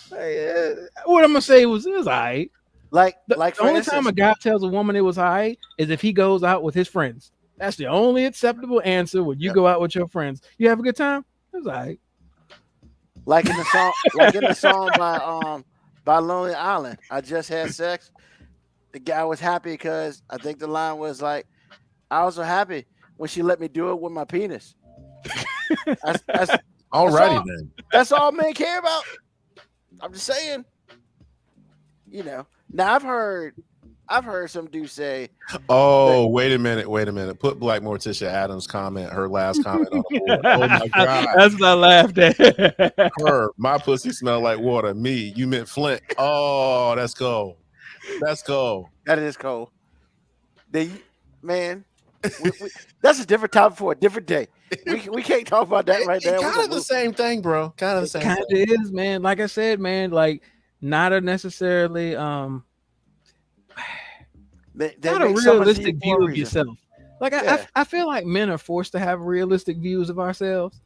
What I'm gonna say it was all right. Like The for only instance, time a guy tells a woman it was all right is if he goes out with his friends. That's the only acceptable answer when you go out with your friends. You have a good time? It was all right. like in the song by Lonely Island, I just had sex. The guy was happy because I think the line was like, I was so happy when she let me do it with my penis. That's Alrighty then. That's all men care about. I'm just saying. You know. Now I've heard some dudes say, Oh, wait a minute. Put Black Morticia Adams' comment, her last comment on the board. Oh my god. That's what I laughed at. Her, my pussy smell like water. Me, you meant Flint. Oh, that's cold. That's cold. that is cold. Man, that's a different topic for a different day. We can't talk about that right now. Kind of the same thing, bro. Kind of the same. Kind of is, man. Like I said, man, like not a necessarily not a realistic view of yourself. Like I feel like men are forced to have realistic views of ourselves.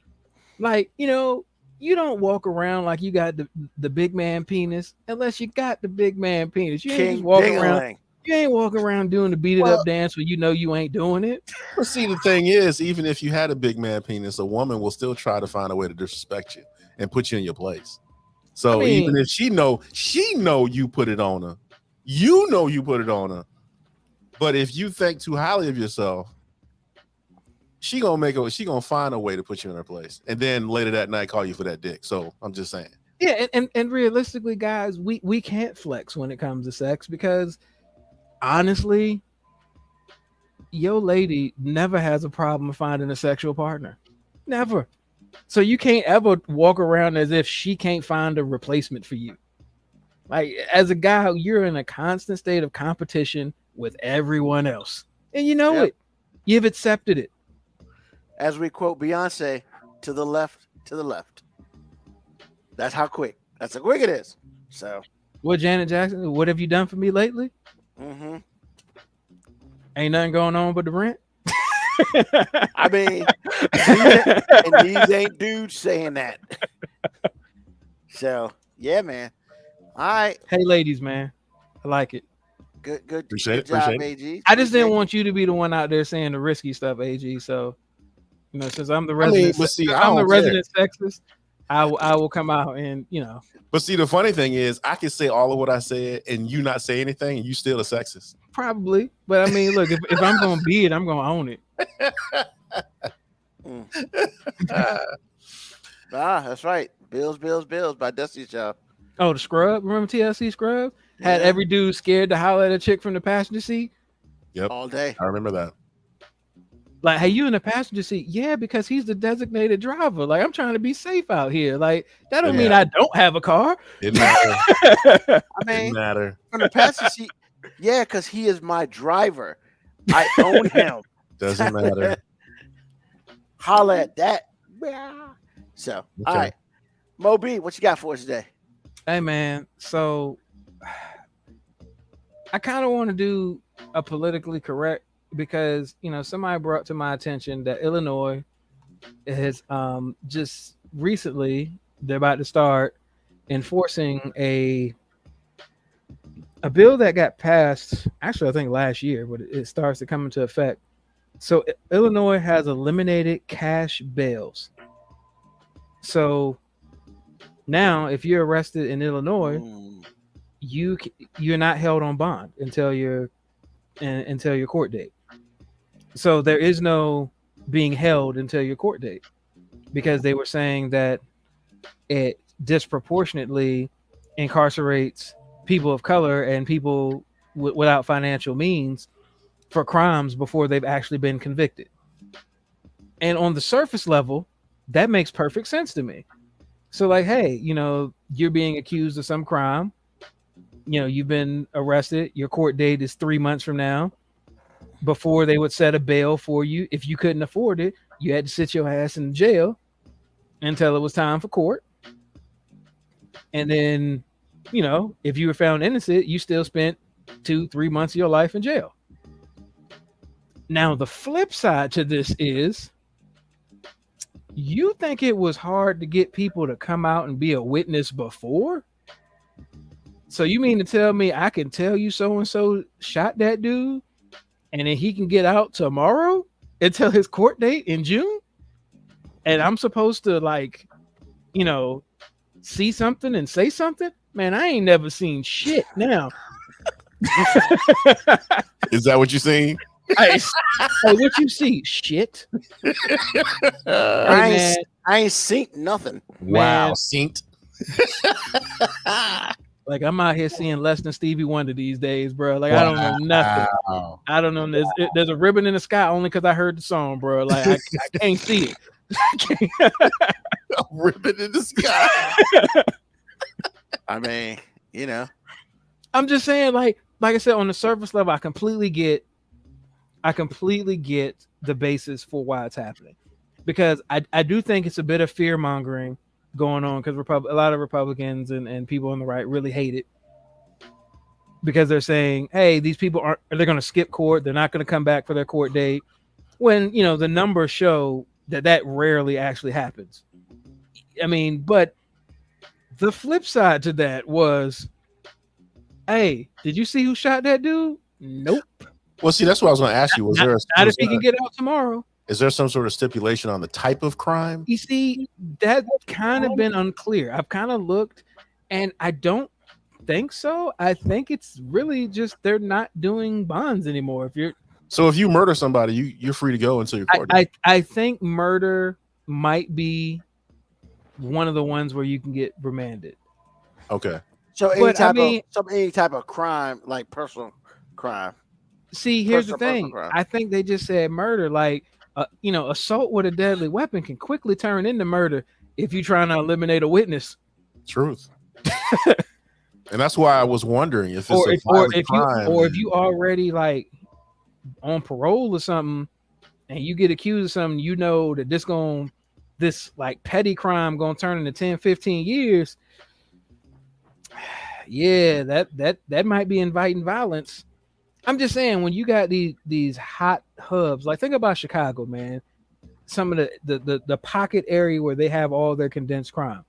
Like, you know, you don't walk around like you got the big man penis unless you got the big man penis. You ain't just walking around. You ain't walking around doing the beat it up dance when you know you ain't doing it. Well, see, the thing is, even if you had a big man penis, a woman will still try to find a way to disrespect you and put you in your place. So even if she know you put it on her, you know you put it on her. But if you think too highly of yourself, she gonna find a way to put you in her place, and then later that night call you for that dick. So I'm just saying. Yeah, and realistically, guys, we can't flex when it comes to sex because honestly, your lady never has a problem finding a sexual partner. Never. So you can't ever walk around as if she can't find a replacement for you. Like, as a guy, you're in a constant state of competition with everyone else. And you know it. You've accepted it. As we quote Beyonce, to the left, to the left. That's how quick. That's how quick it is. So. What, Janet Jackson, what have you done for me lately? Mm-hmm. Ain't nothing going on but the rent. I mean, these ain't dudes saying that. So, yeah, man. All right. Hey, ladies, man. I like it. Good Appreciate job, it. AG. I just didn't want you to be the one out there saying the risky stuff, AG. So, you know, since I'm the resident, resident sexist, I will come out and, you know. But see, the funny thing is, I can say all of what I said and you not say anything, and you still a sexist. Probably, but I mean, look, if I'm gonna be it, I'm gonna own it. That's right. Bills by Dusty's Job. Oh, the Scrub. Remember TLC Scrub? Had every dude scared to holler at a chick from the passenger seat. Yep. All day. I remember that. Like, hey, you in the passenger seat? Yeah, because he's the designated driver. Like, I'm trying to be safe out here. Like, that don't mean Yeah. I don't have a car. Didn't matter. I Didn't mean, matter. from the passenger seat, yeah, because he is my driver. I own him. Doesn't matter. Holla at that. So, all Okay. right. Mo B, what you got for us today? Hey, man. So, I kind of want to do a politically correct because, you know, somebody brought to my attention that Illinois has just recently, they're about to start enforcing a bill that got passed, actually, I think last year, but it starts to come into effect. So Illinois has eliminated cash bails. So now, if you're arrested in Illinois, you're not held on bond until your court date. So there is no being held until your court date because they were saying that it disproportionately incarcerates people of color and people without financial means for crimes before they've actually been convicted. And on the surface level, that makes perfect sense to me. So like, hey, you know, you're being accused of some crime. You know, you've been arrested. Your court date is 3 months from now. Before they would set a bail for you, if you couldn't afford it, you had to sit your ass in jail until it was time for court. And then, you know, if you were found innocent, you still spent 2-3 months of your life in jail. Now, the flip side to this is, you think it was hard to get people to come out and be a witness before? So you mean to tell me I can tell you so-and-so shot that dude and then he can get out tomorrow until his court date in June? And I'm supposed to, like, you know, see something and say something? Man, I ain't never seen shit now. Is that what you're saying? Hey, what you see? Shit. I ain't seen nothing. Wow, Man. synced. Like, I'm out here seeing less than Stevie Wonder these days, bro. Like, I don't know nothing. Wow. I don't know. There's a ribbon in the sky only because I heard the song, bro. Like, I can't see it. A ribbon in the sky. I mean, you know. I'm just saying, like I said, on the surface level, I completely get the basis for why it's happening, because I do think it's a bit of fear mongering going on, because a lot of Republicans and people on the right really hate it because they're saying, hey, these people they're going to skip court, they're not going to come back for their court date, when, you know, the numbers show that rarely actually happens. I mean, but the flip side to that was, hey, did you see who shot that dude? Nope. Well, see, that's what I was going to ask you. Not if he can get out tomorrow. Is there some sort of stipulation on the type of crime? You see, that's kind of been unclear. I've kind of looked, and I don't think so. I think it's really just they're not doing bonds anymore. So if you murder somebody, you're free to go until your court date. I think murder might be one of the ones where you can get remanded. Okay. So any type of crime, like personal crime. See, here's the thing. I think they just said murder. Like, you know, assault with a deadly weapon can quickly turn into murder if you're trying to eliminate a witness. Truth. And that's why I was wondering if it's if you already like on parole or something, and you get accused of something, you know that this like petty crime gonna turn into 10-15 years. Yeah, that might be inviting violence. I'm just saying, when you got these hot hubs, like, think about Chicago, man. Some of the pocket area where they have all their condensed crime.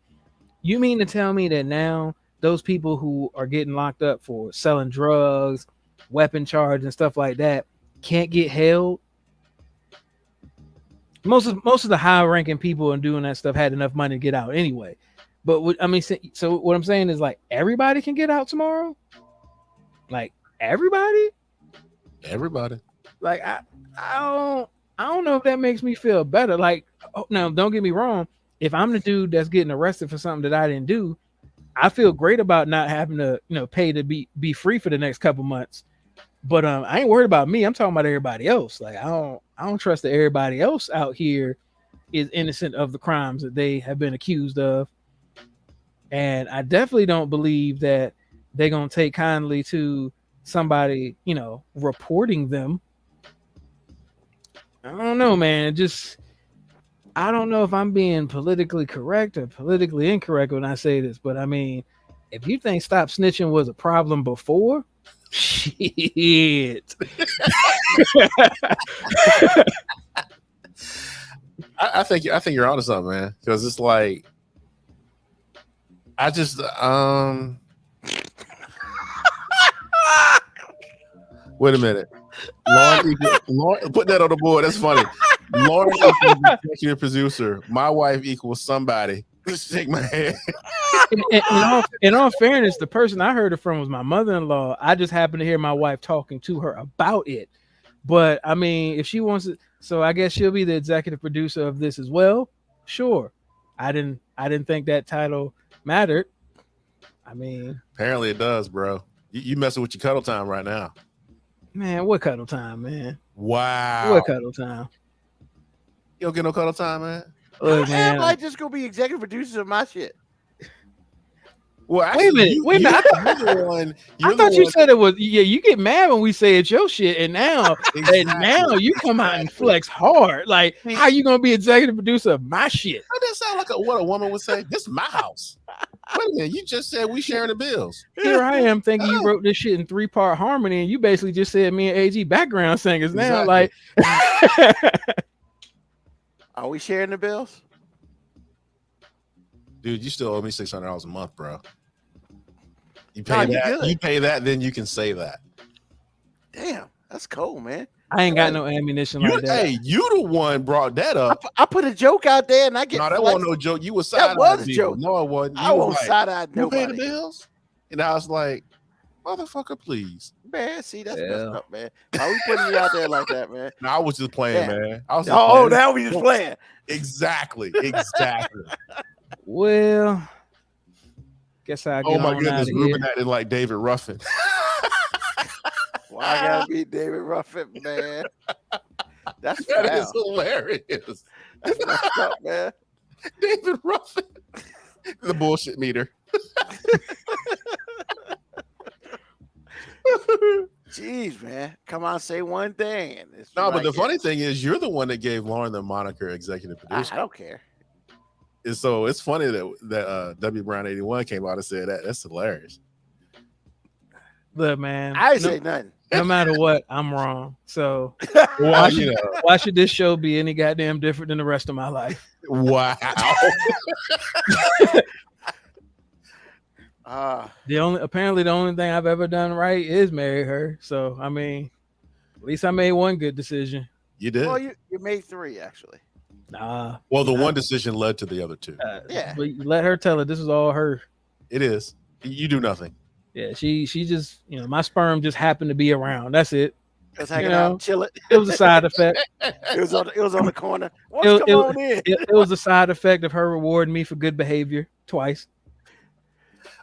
You mean to tell me that now those people who are getting locked up for selling drugs, weapon charge, and stuff like that can't get held? Most of the high-ranking people and doing that stuff had enough money to get out anyway. But what I'm saying is, like, everybody can get out tomorrow. Like, everybody. Like, I don't know if that makes me feel better. Like, now, don't get me wrong. If I'm the dude that's getting arrested for something that I didn't do, I feel great about not having to, you know, pay to be free for the next couple months. But I ain't worried about me. I'm talking about everybody else. Like, I I don't trust that everybody else out here is innocent of the crimes that they have been accused of. And I definitely don't believe that they're going to take kindly to somebody, reporting them. I don't know, man. I don't know if I'm being politically correct or politically incorrect when I say this, but I mean, if you think stop snitching was a problem before, shit. I think you're onto something, man. Because it's like, I just wait a minute. Lauren, put that on the board. That's funny. Lauren equals executive producer. My wife equals somebody. Just shake my head. In all fairness, the person I heard it from was my mother-in-law. I just happened to hear my wife talking to her about it. But I mean, if she wants it, so I guess she'll be the executive producer of this as well. Sure. I didn't think that title mattered. I mean, apparently it does, bro. You messing with your cuddle time right now. Man, what cuddle time, man? Wow. What cuddle time? You don't get no cuddle time, man? Look, How am man. I just gonna be executive producers of my shit? Well, actually, wait a minute. I thought you said it was. Yeah, you get mad when we say it's your shit, and now, now you come out and flex hard. Like, how you gonna be executive producer of my shit? That doesn't sound like what a woman would say. This is my house. Wait a minute, you just said we sharing the bills. Here I am thinking you wrote this shit in 3-part harmony, and you basically just said me and AG background singers. Now, like, are we sharing the bills? Dude, you still owe me $600 a month, bro. You Nah, pay you that. good. You pay that, then you can say that. Damn, that's cold, man. I ain't got no ammunition like that. Hey, you the one brought that up. I put a joke out there, and I get No, that flexed. wasn't no joke. You was That side was a joke. No, it wasn't. I won't like, side-eye you pay the nobody. bills? And I was like, motherfucker, please. Man, see, that's messed up, man. Why we putting me out there like that, man? No, I was just playing, man. I was just Oh, playing. now we just playing. Exactly. Well, guess I get Oh my on goodness, out of Ruben here. acted like David Ruffin. Why I gotta be David Ruffin, man? That's That foul. is hilarious. That's messed up, man. David Ruffin. The bullshit meter. Jeez, man. Come on, say one thing. And it's No, but like the it. funny thing is, you're the one that gave Lauren the moniker executive I producer. don't care. And so it's funny that W Brown 81 came out and said that. That's hilarious. Look, man. I ain't say nothing. No matter what, I'm wrong. So Well, why should this show be any goddamn different than the rest of my life? Wow. Apparently the only thing I've ever done right is marry her. So I mean, at least I made one good decision. You did. Well, you made 3 actually. Nah. Well, the one decision led to the other 2. Yeah. But you let her tell it. This is all her. It is. You do nothing. Yeah, she just, my sperm just happened to be around. That's it. Just hanging out, chilling. It was a side effect. It was on the corner. Come on in. It was a side effect of her rewarding me for good behavior twice.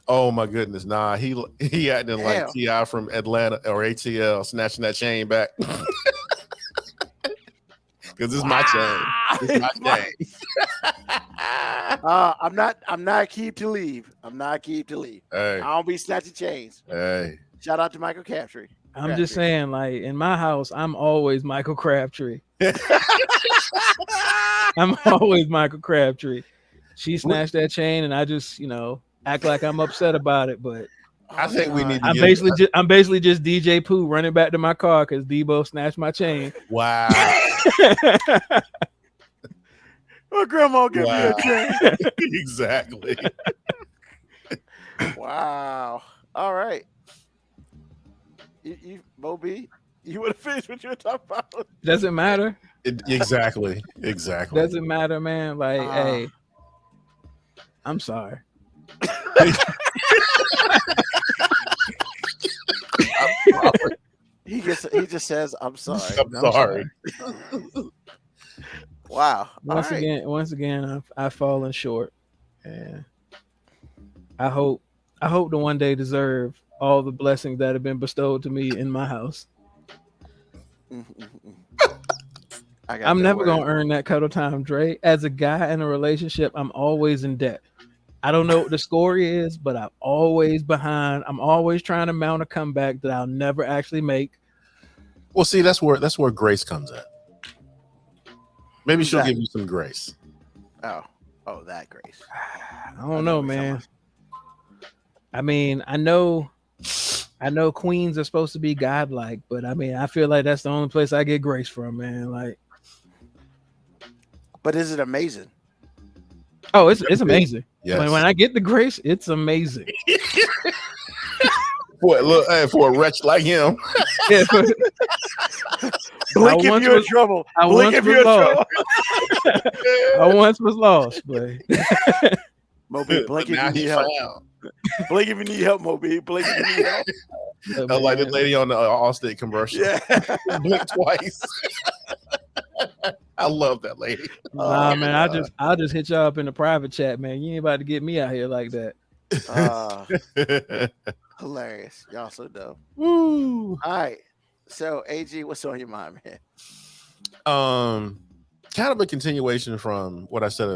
Oh my goodness. Nah, he acting like T.I. from Atlanta or ATL snatching that chain back. Because this is my chain. This is my chain. I'm not keep to leave. I'm not keep to leave. Hey. I don't be snatching chains. Hey. Shout out to Michael Crabtree. I'm just saying, like, in my house, I'm always Michael Crabtree. I'm always Michael Crabtree. She snatched that chain, and I just, act like I'm upset about it. But I think we need to I'm basically just DJ Pooh running back to my car because Debo snatched my chain. Wow. My grandma gave me a chain. Exactly. Wow. All right. You Moby, you would have finished what you were talking about. Doesn't matter. Exactly. Doesn't matter, man. Like, hey, I'm sorry. He just says, "I'm sorry." I'm sorry. Wow. Once again, I've fallen short, and I hope to one day deserve all the blessings that have been bestowed to me in my house. I got I'm no never words. gonna earn that cuddle time, Dre. As a guy in a relationship, I'm always in debt. I don't know what the score is, but I'm always behind. I'm always trying to mount a comeback that I'll never actually make. Well, see, that's where grace comes in. Maybe Who's she'll that? give you some grace. Oh, that Grace. I don't know, man. I mean, I know queens are supposed to be godlike, but I mean, I feel like that's the only place I get grace from, man. Like, But is it amazing? oh, it's amazing. Yes. When I get the grace, it's amazing. For a wretch like him. Yeah, Blink if you're in trouble. Blink if you're in trouble. I once was lost, but Moby, blink if Now you need he help. found. Blink if you need help, Moby. Blink if you need help. Like the lady on the Allstate commercial. Yeah. Blink twice. I love that lady. Nah, man, I'll just hit y'all up in the private chat, man. You ain't about to get me out here like that. Hilarious. Y'all so dope. Woo. All right. So AG, what's on your mind, man? Kind of a continuation from what I said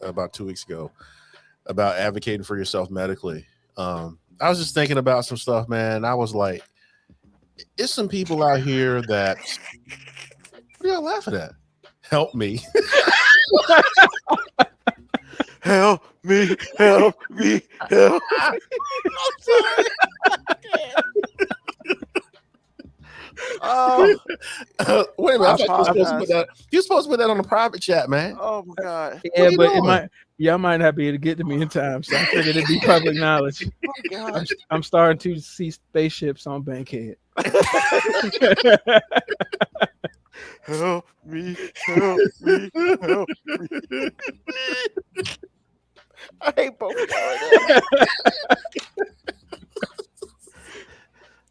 about 2 weeks ago about advocating for yourself medically. I was just thinking about some stuff, man. I was like, it's some people out here that, what are y'all laughing at? Help me. Help me, help me, help. I'm sorry. Oh, wait a minute! I thought you were supposed to put that on the private chat, man. Oh my God! Yeah, but y'all might not be able to get to me in time, so I figured it'd be public knowledge. Oh God! I'm starting to see spaceships on Bankhead. Help me, help me, help me. I hate both of y'all.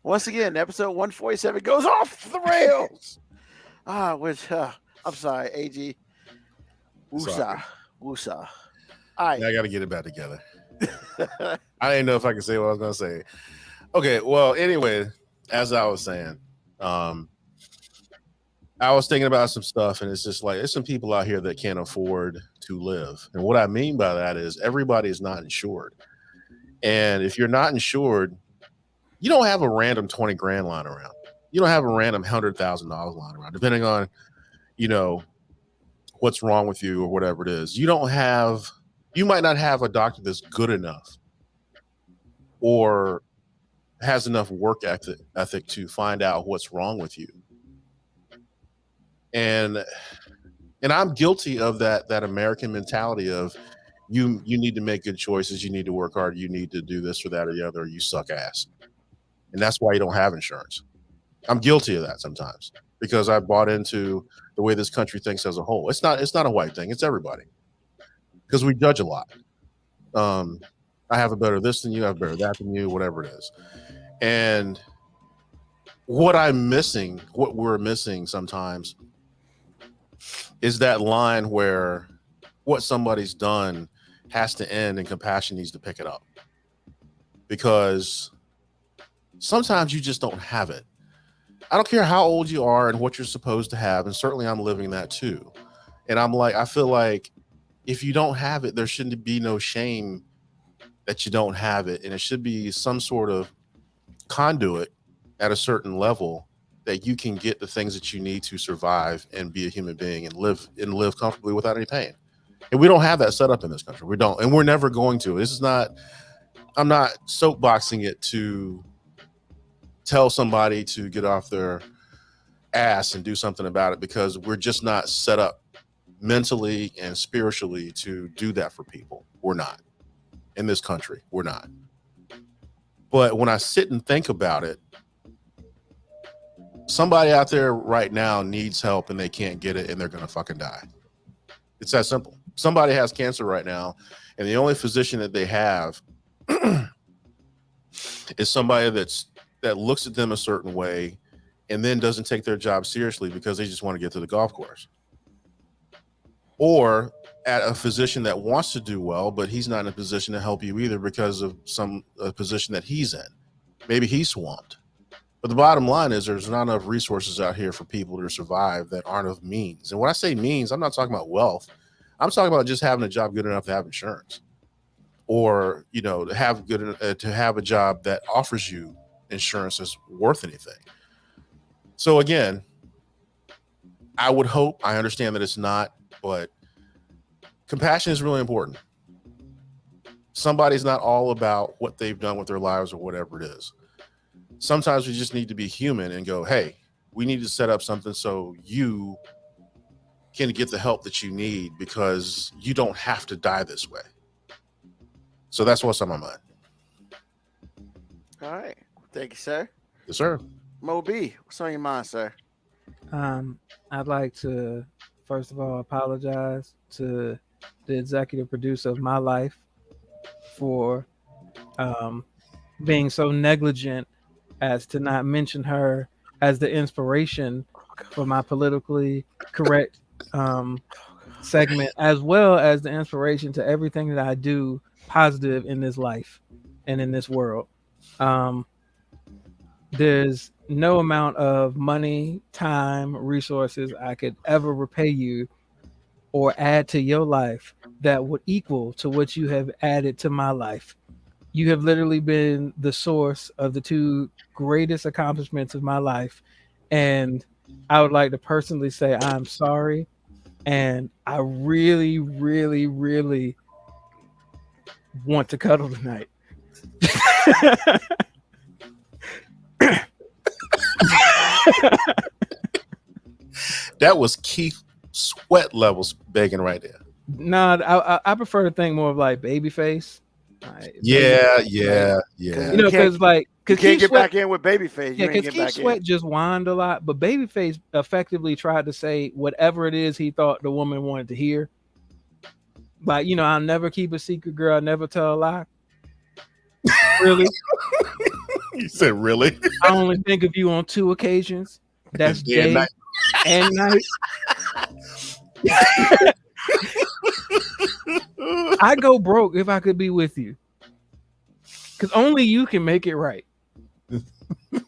Once again, episode 147 goes off the rails. I'm sorry, AG. Woosah. All right. Now I got to get it back together. I didn't know if I could say what I was going to say. Okay, well, anyway, as I was saying, I was thinking about some stuff, and it's just like there's some people out here that can't afford to live. And what I mean by that is everybody is not insured. And if you're not insured, you don't have a random 20 grand lying around. You don't have a random $100,000 lying around, depending on, what's wrong with you or whatever it is. You might not have a doctor that's good enough or has enough work ethic to find out what's wrong with you. And I'm guilty of that American mentality of you need to make good choices. You need to work hard. You need to do this or that or the other. Or you suck ass. And that's why you don't have insurance. I'm guilty of that sometimes because I bought into the way this country thinks as a whole. It's not a white thing. It's everybody because we judge a lot. I have a better this than you. I have better that than you, whatever it is. And what we're missing sometimes is that line where what somebody's done has to end and compassion needs to pick it up. Because sometimes you just don't have it. I don't care how old you are and what you're supposed to have. And certainly I'm living that too. And I feel like if you don't have it, there shouldn't be no shame that you don't have it. And it should be some sort of conduit at a certain level that you can get the things that you need to survive and be a human being and live comfortably without any pain. And we don't have that set up in this country. We don't, and we're never going to. I'm not soapboxing it to tell somebody to get off their ass and do something about it because we're just not set up mentally and spiritually to do that for people. We're not. In this country, we're not. But when I sit and think about it, somebody out there right now needs help and they can't get it and they're going to fucking die. It's that simple. Somebody has cancer right now and the only physician that they have is somebody that looks at them a certain way and then doesn't take their job seriously because they just want to get to the golf course. Or at a physician that wants to do well, but he's not in a position to help you either because of a position that he's in. Maybe he's swamped. But the bottom line is there's not enough resources out here for people to survive that aren't of means. And when I say means, I'm not talking about wealth. I'm talking about just having a job good enough to have insurance, or to have a job that offers you insurance that's worth anything. So again, I would hope, I understand that it's not, but compassion is really important. Somebody's not all about what they've done with their lives or whatever it is. Sometimes we just need to be human and go, hey, we need to set up something so you can get the help that you need, because you don't have to die this way. So that's what's on my mind. All right. Thank you, sir. Yes, sir. Mo B, what's on your mind, sir? I'd like to first of all apologize to the executive producer of my life for being so negligent as to not mention her as the inspiration for my politically correct segment, as well as the inspiration to everything that I do positive in this life and in this world. There's no amount of money, time, resources I could ever repay you or add to your life that would equal to what you have added to my life. You have literally been the source of the two greatest accomplishments of my life. And I would like to personally say I'm sorry. And I really, really, really want to cuddle tonight. That was Keith Sweat levels begging right there. Nah, I prefer to think more of like Babyface. Like, Yeah. Because you can't Keith get Sweat, back in with Babyface. yeah, because Keith Sweat just whined a lot, but Babyface effectively tried to say whatever it is he thought the woman wanted to hear. Like, I'll never keep a secret, girl. I'll never tell a lie. Really? You said really? I only think of you on 2 occasions. That's Day day and night. I go broke if I could be with you, because only you can make it right.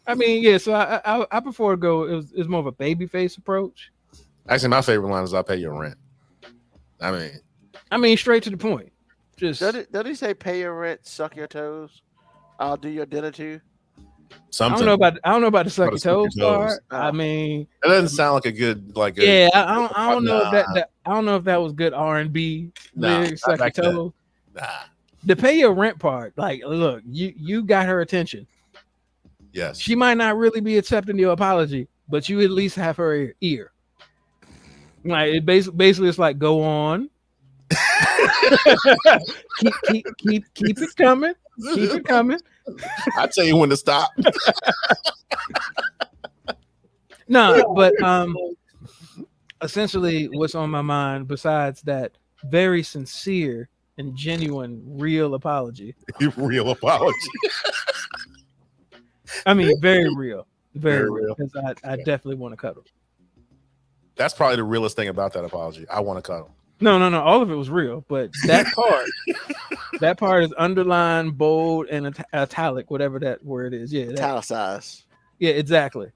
I mean, yeah. So I prefer to go. It's more of a babyface approach. Actually, my favorite line is "I pay your rent." I mean, straight to the point. Just does he say pay your rent, suck your toes? I'll do your dinner too. something. I don't know about the suck your toes part. Oh. I mean, It doesn't sound like a good yeah. I don't know if that I don't know if that was good R&B lyrics. Suck your toes. Nah. The pay your rent part, like, look, you got her attention. Yes. She might not really be accepting your apology, but you at least have her ear. Like, it basically it's like, go on. keep it coming. Keep it coming. I tell you when to stop. No, but essentially what's on my mind besides that very sincere and genuine real apology. Real apology. I mean, very real. Very real. real. Because I definitely want to cuddle. That's probably the realest thing about that apology. I want to cuddle. No. All of it was real, but that part is underlined, bold, and italic, whatever that word is. Yeah, Italicized. Yeah, exactly.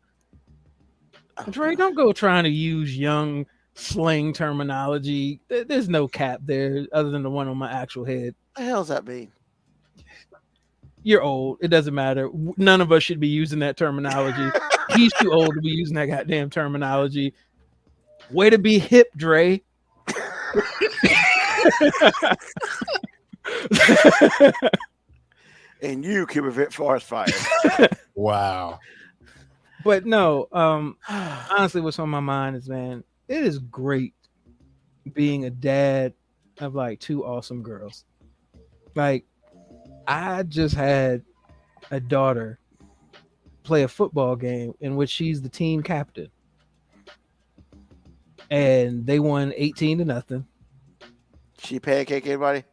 Dre, don't go trying to use young slang terminology. There's no cap there other than the one on my actual head. What the hell does that mean? You're old. It doesn't matter. None of us should be using that terminology. He's too old to be using that goddamn terminology. Way to be hip, Dre. And you keep a bit forest fire. Wow. But no, honestly, what's on my mind is, man, it is great being a dad of like 2 awesome girls. Like, I just had a daughter play a football game in which she's the team captain. And they won 18-0. She pancake anybody?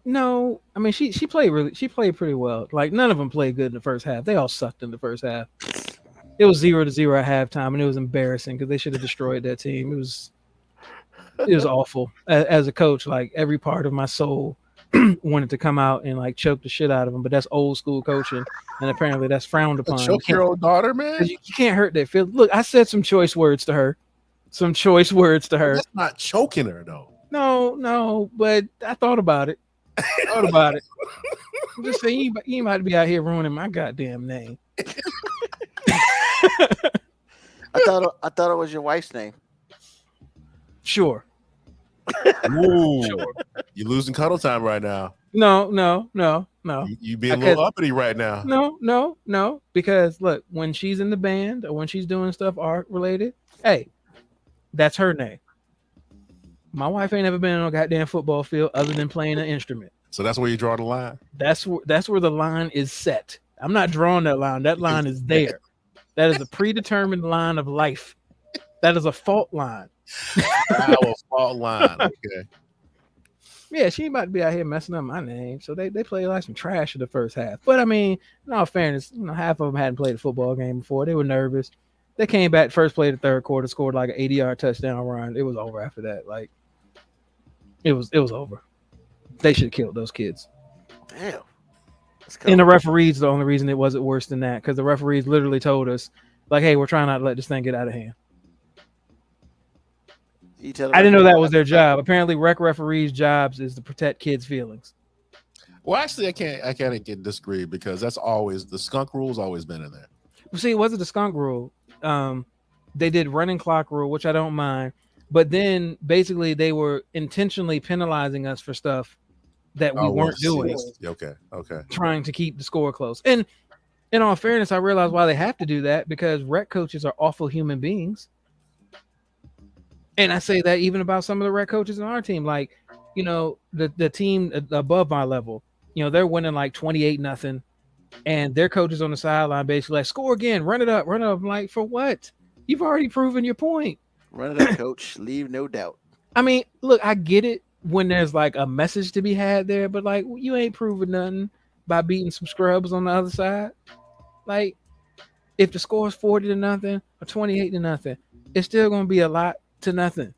No. I mean, she played pretty well. Like, none of them played good in the first half. They all sucked in the first half. It was 0-0 at halftime, and it was embarrassing because they should have destroyed that team. It was awful. As a coach, like, every part of my soul wanted to come out and like choke the shit out of him, but that's old school coaching, and apparently that's frowned upon. Choke your old daughter, man. You can't hurt their feelings. Look, I said some choice words to her. That's not choking her though. No, but I thought about it. I'm just saying, you might be out here ruining my goddamn name. I thought it was your wife's name. Sure. Ooh, sure. You're losing cuddle time right now. No. You being a little uppity right now. No. Because look, when she's in the band or when she's doing stuff art related, hey, that's her name. My wife ain't ever been on a goddamn football field other than playing an instrument. So that's where you draw the line. That's where the line is set. I'm not drawing that line. That line is there. That is a predetermined line of life. That is a fault line. Our fault line. Okay. Yeah, she about to be out here messing up my name. So they play like some trash in the first half. But I mean, in all fairness, half of them hadn't played a football game before. They were nervous. They came back first play of the third quarter, scored like an 80-yard touchdown run. It was over after that. Like it was over. They should have killed those kids. Damn. And the referees, the only reason it wasn't worse than that, because the referees literally told us, like, hey, we're trying not to let this thing get out of hand. I didn't know that was their job. Apparently, rec referees' jobs is to protect kids' feelings. Well, actually, I can't get disagree because that's always the skunk rule's always been in there. Well, see, it wasn't the skunk rule. They did running clock rule, which I don't mind. But then basically they were intentionally penalizing us for stuff that we weren't doing. Okay. Trying to keep the score close. And in all fairness, I realize why they have to do that, because rec coaches are awful human beings. And I say that even about some of the rec coaches in our team. Like, the team above my level, they're winning like 28-0. And their coaches on the sideline basically like, score again, run it up. I'm like, for what? You've already proven your point. Run it up, coach. Leave no doubt. I mean, look, I get it when there's like a message to be had there, but like, you ain't proving nothing by beating some scrubs on the other side. Like, if the score is 40-0 or 28-0, it's still gonna be a lot to nothing.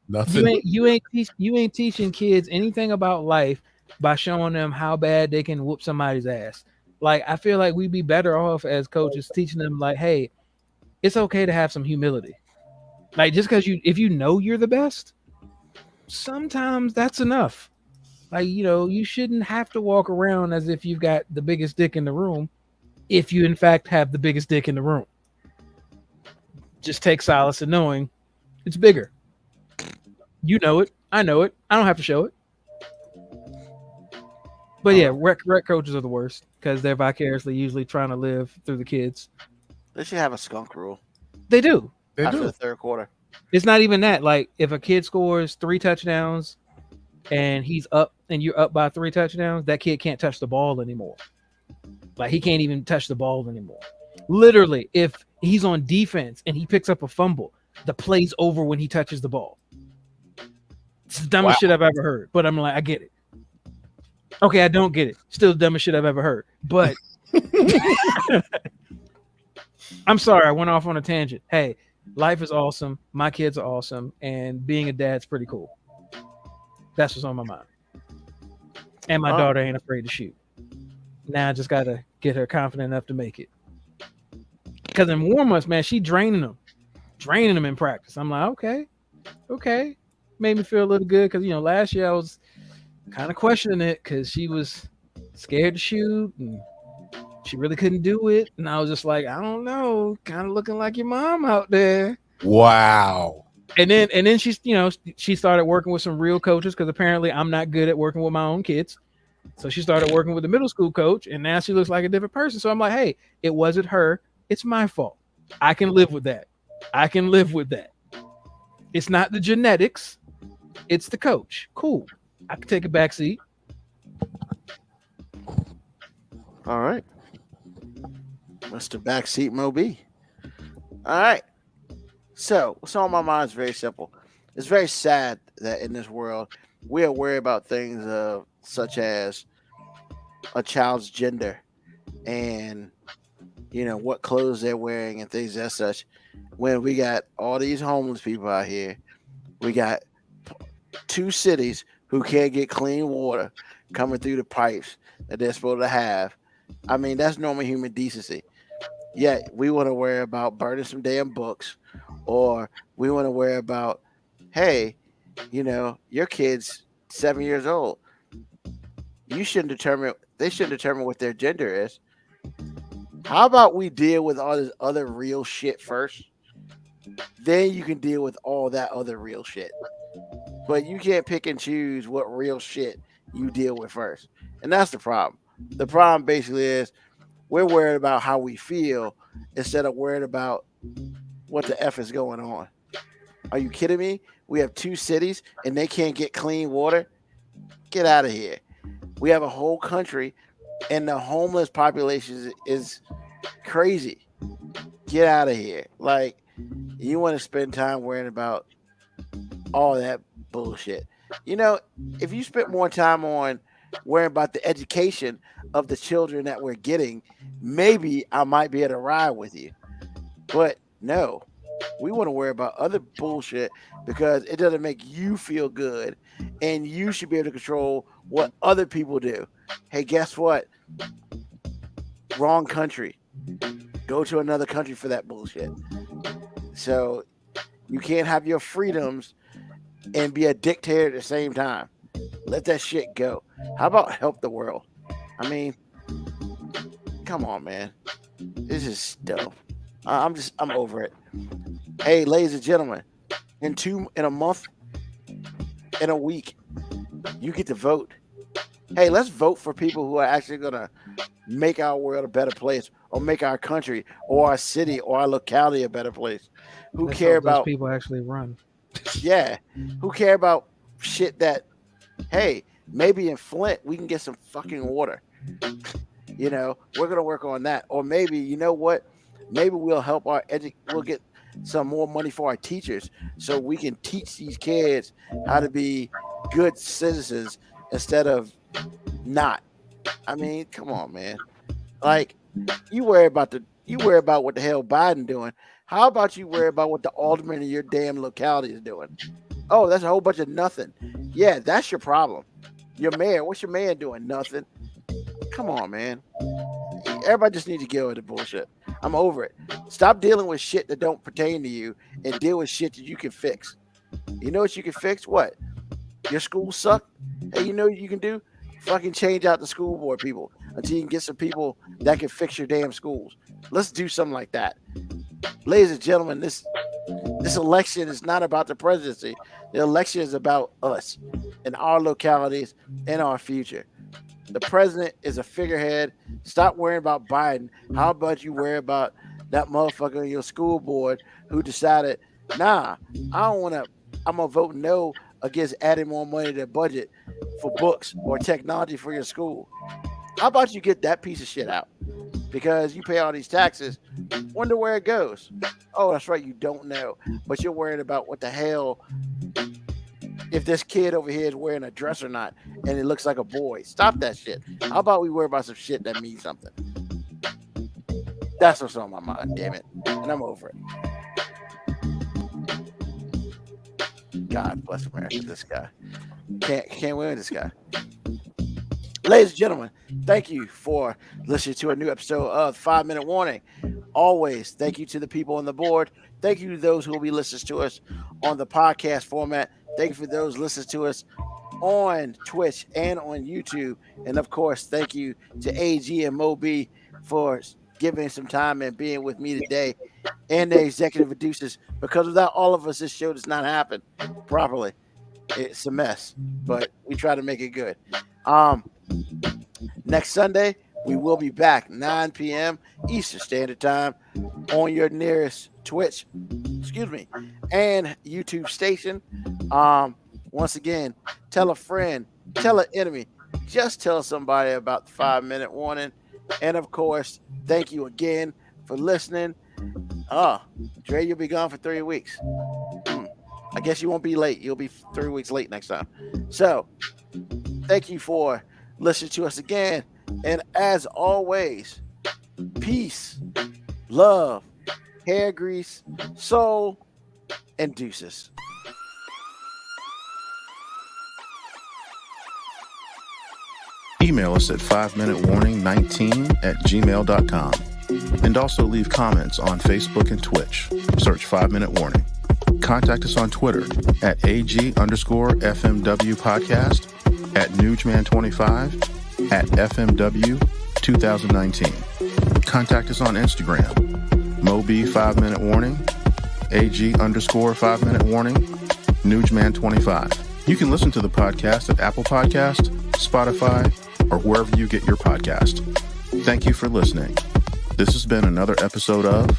Nothing. You ain't teaching kids anything about life by showing them how bad they can whoop somebody's ass. Like, I feel like we'd be better off as coaches teaching them like, hey, it's okay to have some humility. Like, just because if you know you're the best, sometimes that's enough. Like, you shouldn't have to walk around as if you've got the biggest dick in the room if you in fact have the biggest dick in the room. Just take solace in knowing it's bigger. You know it. I know it. I don't have to show it. But yeah, rec coaches are the worst because they're vicariously usually trying to live through the kids. They should have a skunk rule. They do. After the third quarter. It's not even that. Like, if a kid scores 3 touchdowns and he's up and you're up by 3 touchdowns, that kid can't touch the ball anymore. Like, he can't even touch the ball anymore. Literally, if he's on defense and he picks up a fumble, the play's over when he touches the ball. It's the dumbest shit I've ever heard. But I'm like, I get it. Okay, I don't get it. Still the dumbest shit I've ever heard. But I'm sorry, I went off on a tangent. Hey, life is awesome. My kids are awesome. And being a dad's pretty cool. That's what's on my mind. And my daughter ain't afraid to shoot. Now I just got to get her confident enough to make it. Because in warm-ups, man, she draining them in practice. I'm like, okay. Made me feel a little good because, last year I was kind of questioning it because she was scared to shoot and she really couldn't do it. And I was just like, I don't know, kind of looking like your mom out there. Wow. And then she's, she started working with some real coaches because apparently I'm not good at working with my own kids. So she started working with the middle school coach and now she looks like a different person. So I'm like, hey, it wasn't her. It's my fault. I can live with that. It's not the genetics. It's the coach. Cool. I can take a back seat. All right. Mr. Backseat Moby. All right. So, what's on my mind is very simple. It's very sad that in this world, we are worried about things such as a child's gender and, what clothes they're wearing and things as such. When we got all these homeless people out here, we got 2 cities who can't get clean water coming through the pipes that they're supposed to have. I mean, that's normal human decency. Yet we want to worry about burning some damn books, or we want to worry about, hey, your kid's 7 years old. You shouldn't determine. They shouldn't determine what their gender is. How about we deal with all this other real shit first? Then you can deal with all that other real shit. But you can't pick and choose what real shit you deal with first. And that's the problem. The problem basically is we're worried about how we feel instead of worried about what the F is going on. Are you kidding me? We have 2 cities and they can't get clean water? Get out of here. We have a whole country and the homeless population is crazy. Get out of here. Like, you want to spend time worrying about all that bullshit. If you spent more time on worrying about the education of the children that we're getting, maybe I might be able to ride with you. But no, we want to worry about other bullshit because it doesn't make you feel good, and you should be able to control what other people do. Hey, guess what? Wrong country. Go to another country for that bullshit. So you can't have your freedoms and be a dictator at the same time. Let that shit go. How about help the world? I mean, come on, man. This is dumb. I'm over it. Hey, ladies and gentlemen, in a month, in a week, you get to vote. Hey, let's vote for people who are actually gonna make our world a better place, or make our country or our city or our locality a better place. Who Let's care hope those about people actually run. Yeah. Who care about shit that, hey, maybe in Flint we can get some fucking water. We're gonna work on that. Or maybe, you know what? Maybe we'll help we'll get some more money for our teachers so we can teach these kids how to be good citizens instead of not. I mean, come on, man. Like, you worry about what the hell Biden doing. How about you worry about what the alderman in your damn locality is doing? Oh, that's a whole bunch of nothing. Yeah, that's your problem. Your mayor, what's your mayor doing? Nothing. Come on, man. Everybody just needs to get over the bullshit. I'm over it. Stop dealing with shit that don't pertain to you and deal with shit that you can fix. You know what you can fix? What? Your school suck? Hey, you know what you can do? Fucking change out the school board people until you can get some people that can fix your damn schools. Let's do something like that. Ladies and gentlemen, this election is not about the presidency. The election is about us and our localities and our future. The president is a figurehead. Stop worrying about Biden. How about you worry about that motherfucker on your school board who decided, nah, I'm going to vote no against adding more money to the budget for books or technology for your school. How about you get that piece of shit out? Because you pay all these taxes, wonder where it goes. Oh, that's right, you don't know. But you're worried about what the hell if this kid over here is wearing a dress or not, and it looks like a boy. Stop that shit. How about we worry about some shit that means something? That's what's on my mind, damn it. And I'm over it. God bless America, this guy. Can't win with this guy. Ladies and gentlemen, thank you for listening to a new episode of 5 Minute Warning. Always, thank you to the people on the board. Thank you to those who will be listening to us on the podcast format. Thank you for those listening to us on Twitch and on YouTube. And of course, thank you to AG and Moby for giving some time and being with me today, and the executive producers. Because without all of us, this show does not happen properly. It's a mess, but we try to make it good. Next Sunday, we will be back 9 p.m. Eastern Standard Time on your nearest Twitch, and YouTube station. Once again, tell a friend, tell an enemy, just tell somebody about the 5 Minute Warning. And of course, thank you again for listening. Dre, you'll be gone for 3 weeks. I guess you won't be late. You'll be 3 weeks late next time. So, thank you for listening to us again. And as always, peace, love, hair grease, soul, and deuces. Email us at 5minutewarning19@gmail.com. And also leave comments on Facebook and Twitch. Search 5 Minute Warning. Contact us on Twitter at AG_FMW podcast, at Nugman25, at FMW 2019. Contact us on Instagram, Moby 5 Minute Warning, AG_5 Minute Warning, Nugman25. You can listen to the podcast at Apple Podcast, Spotify, or wherever you get your podcast. Thank you for listening. This has been another episode of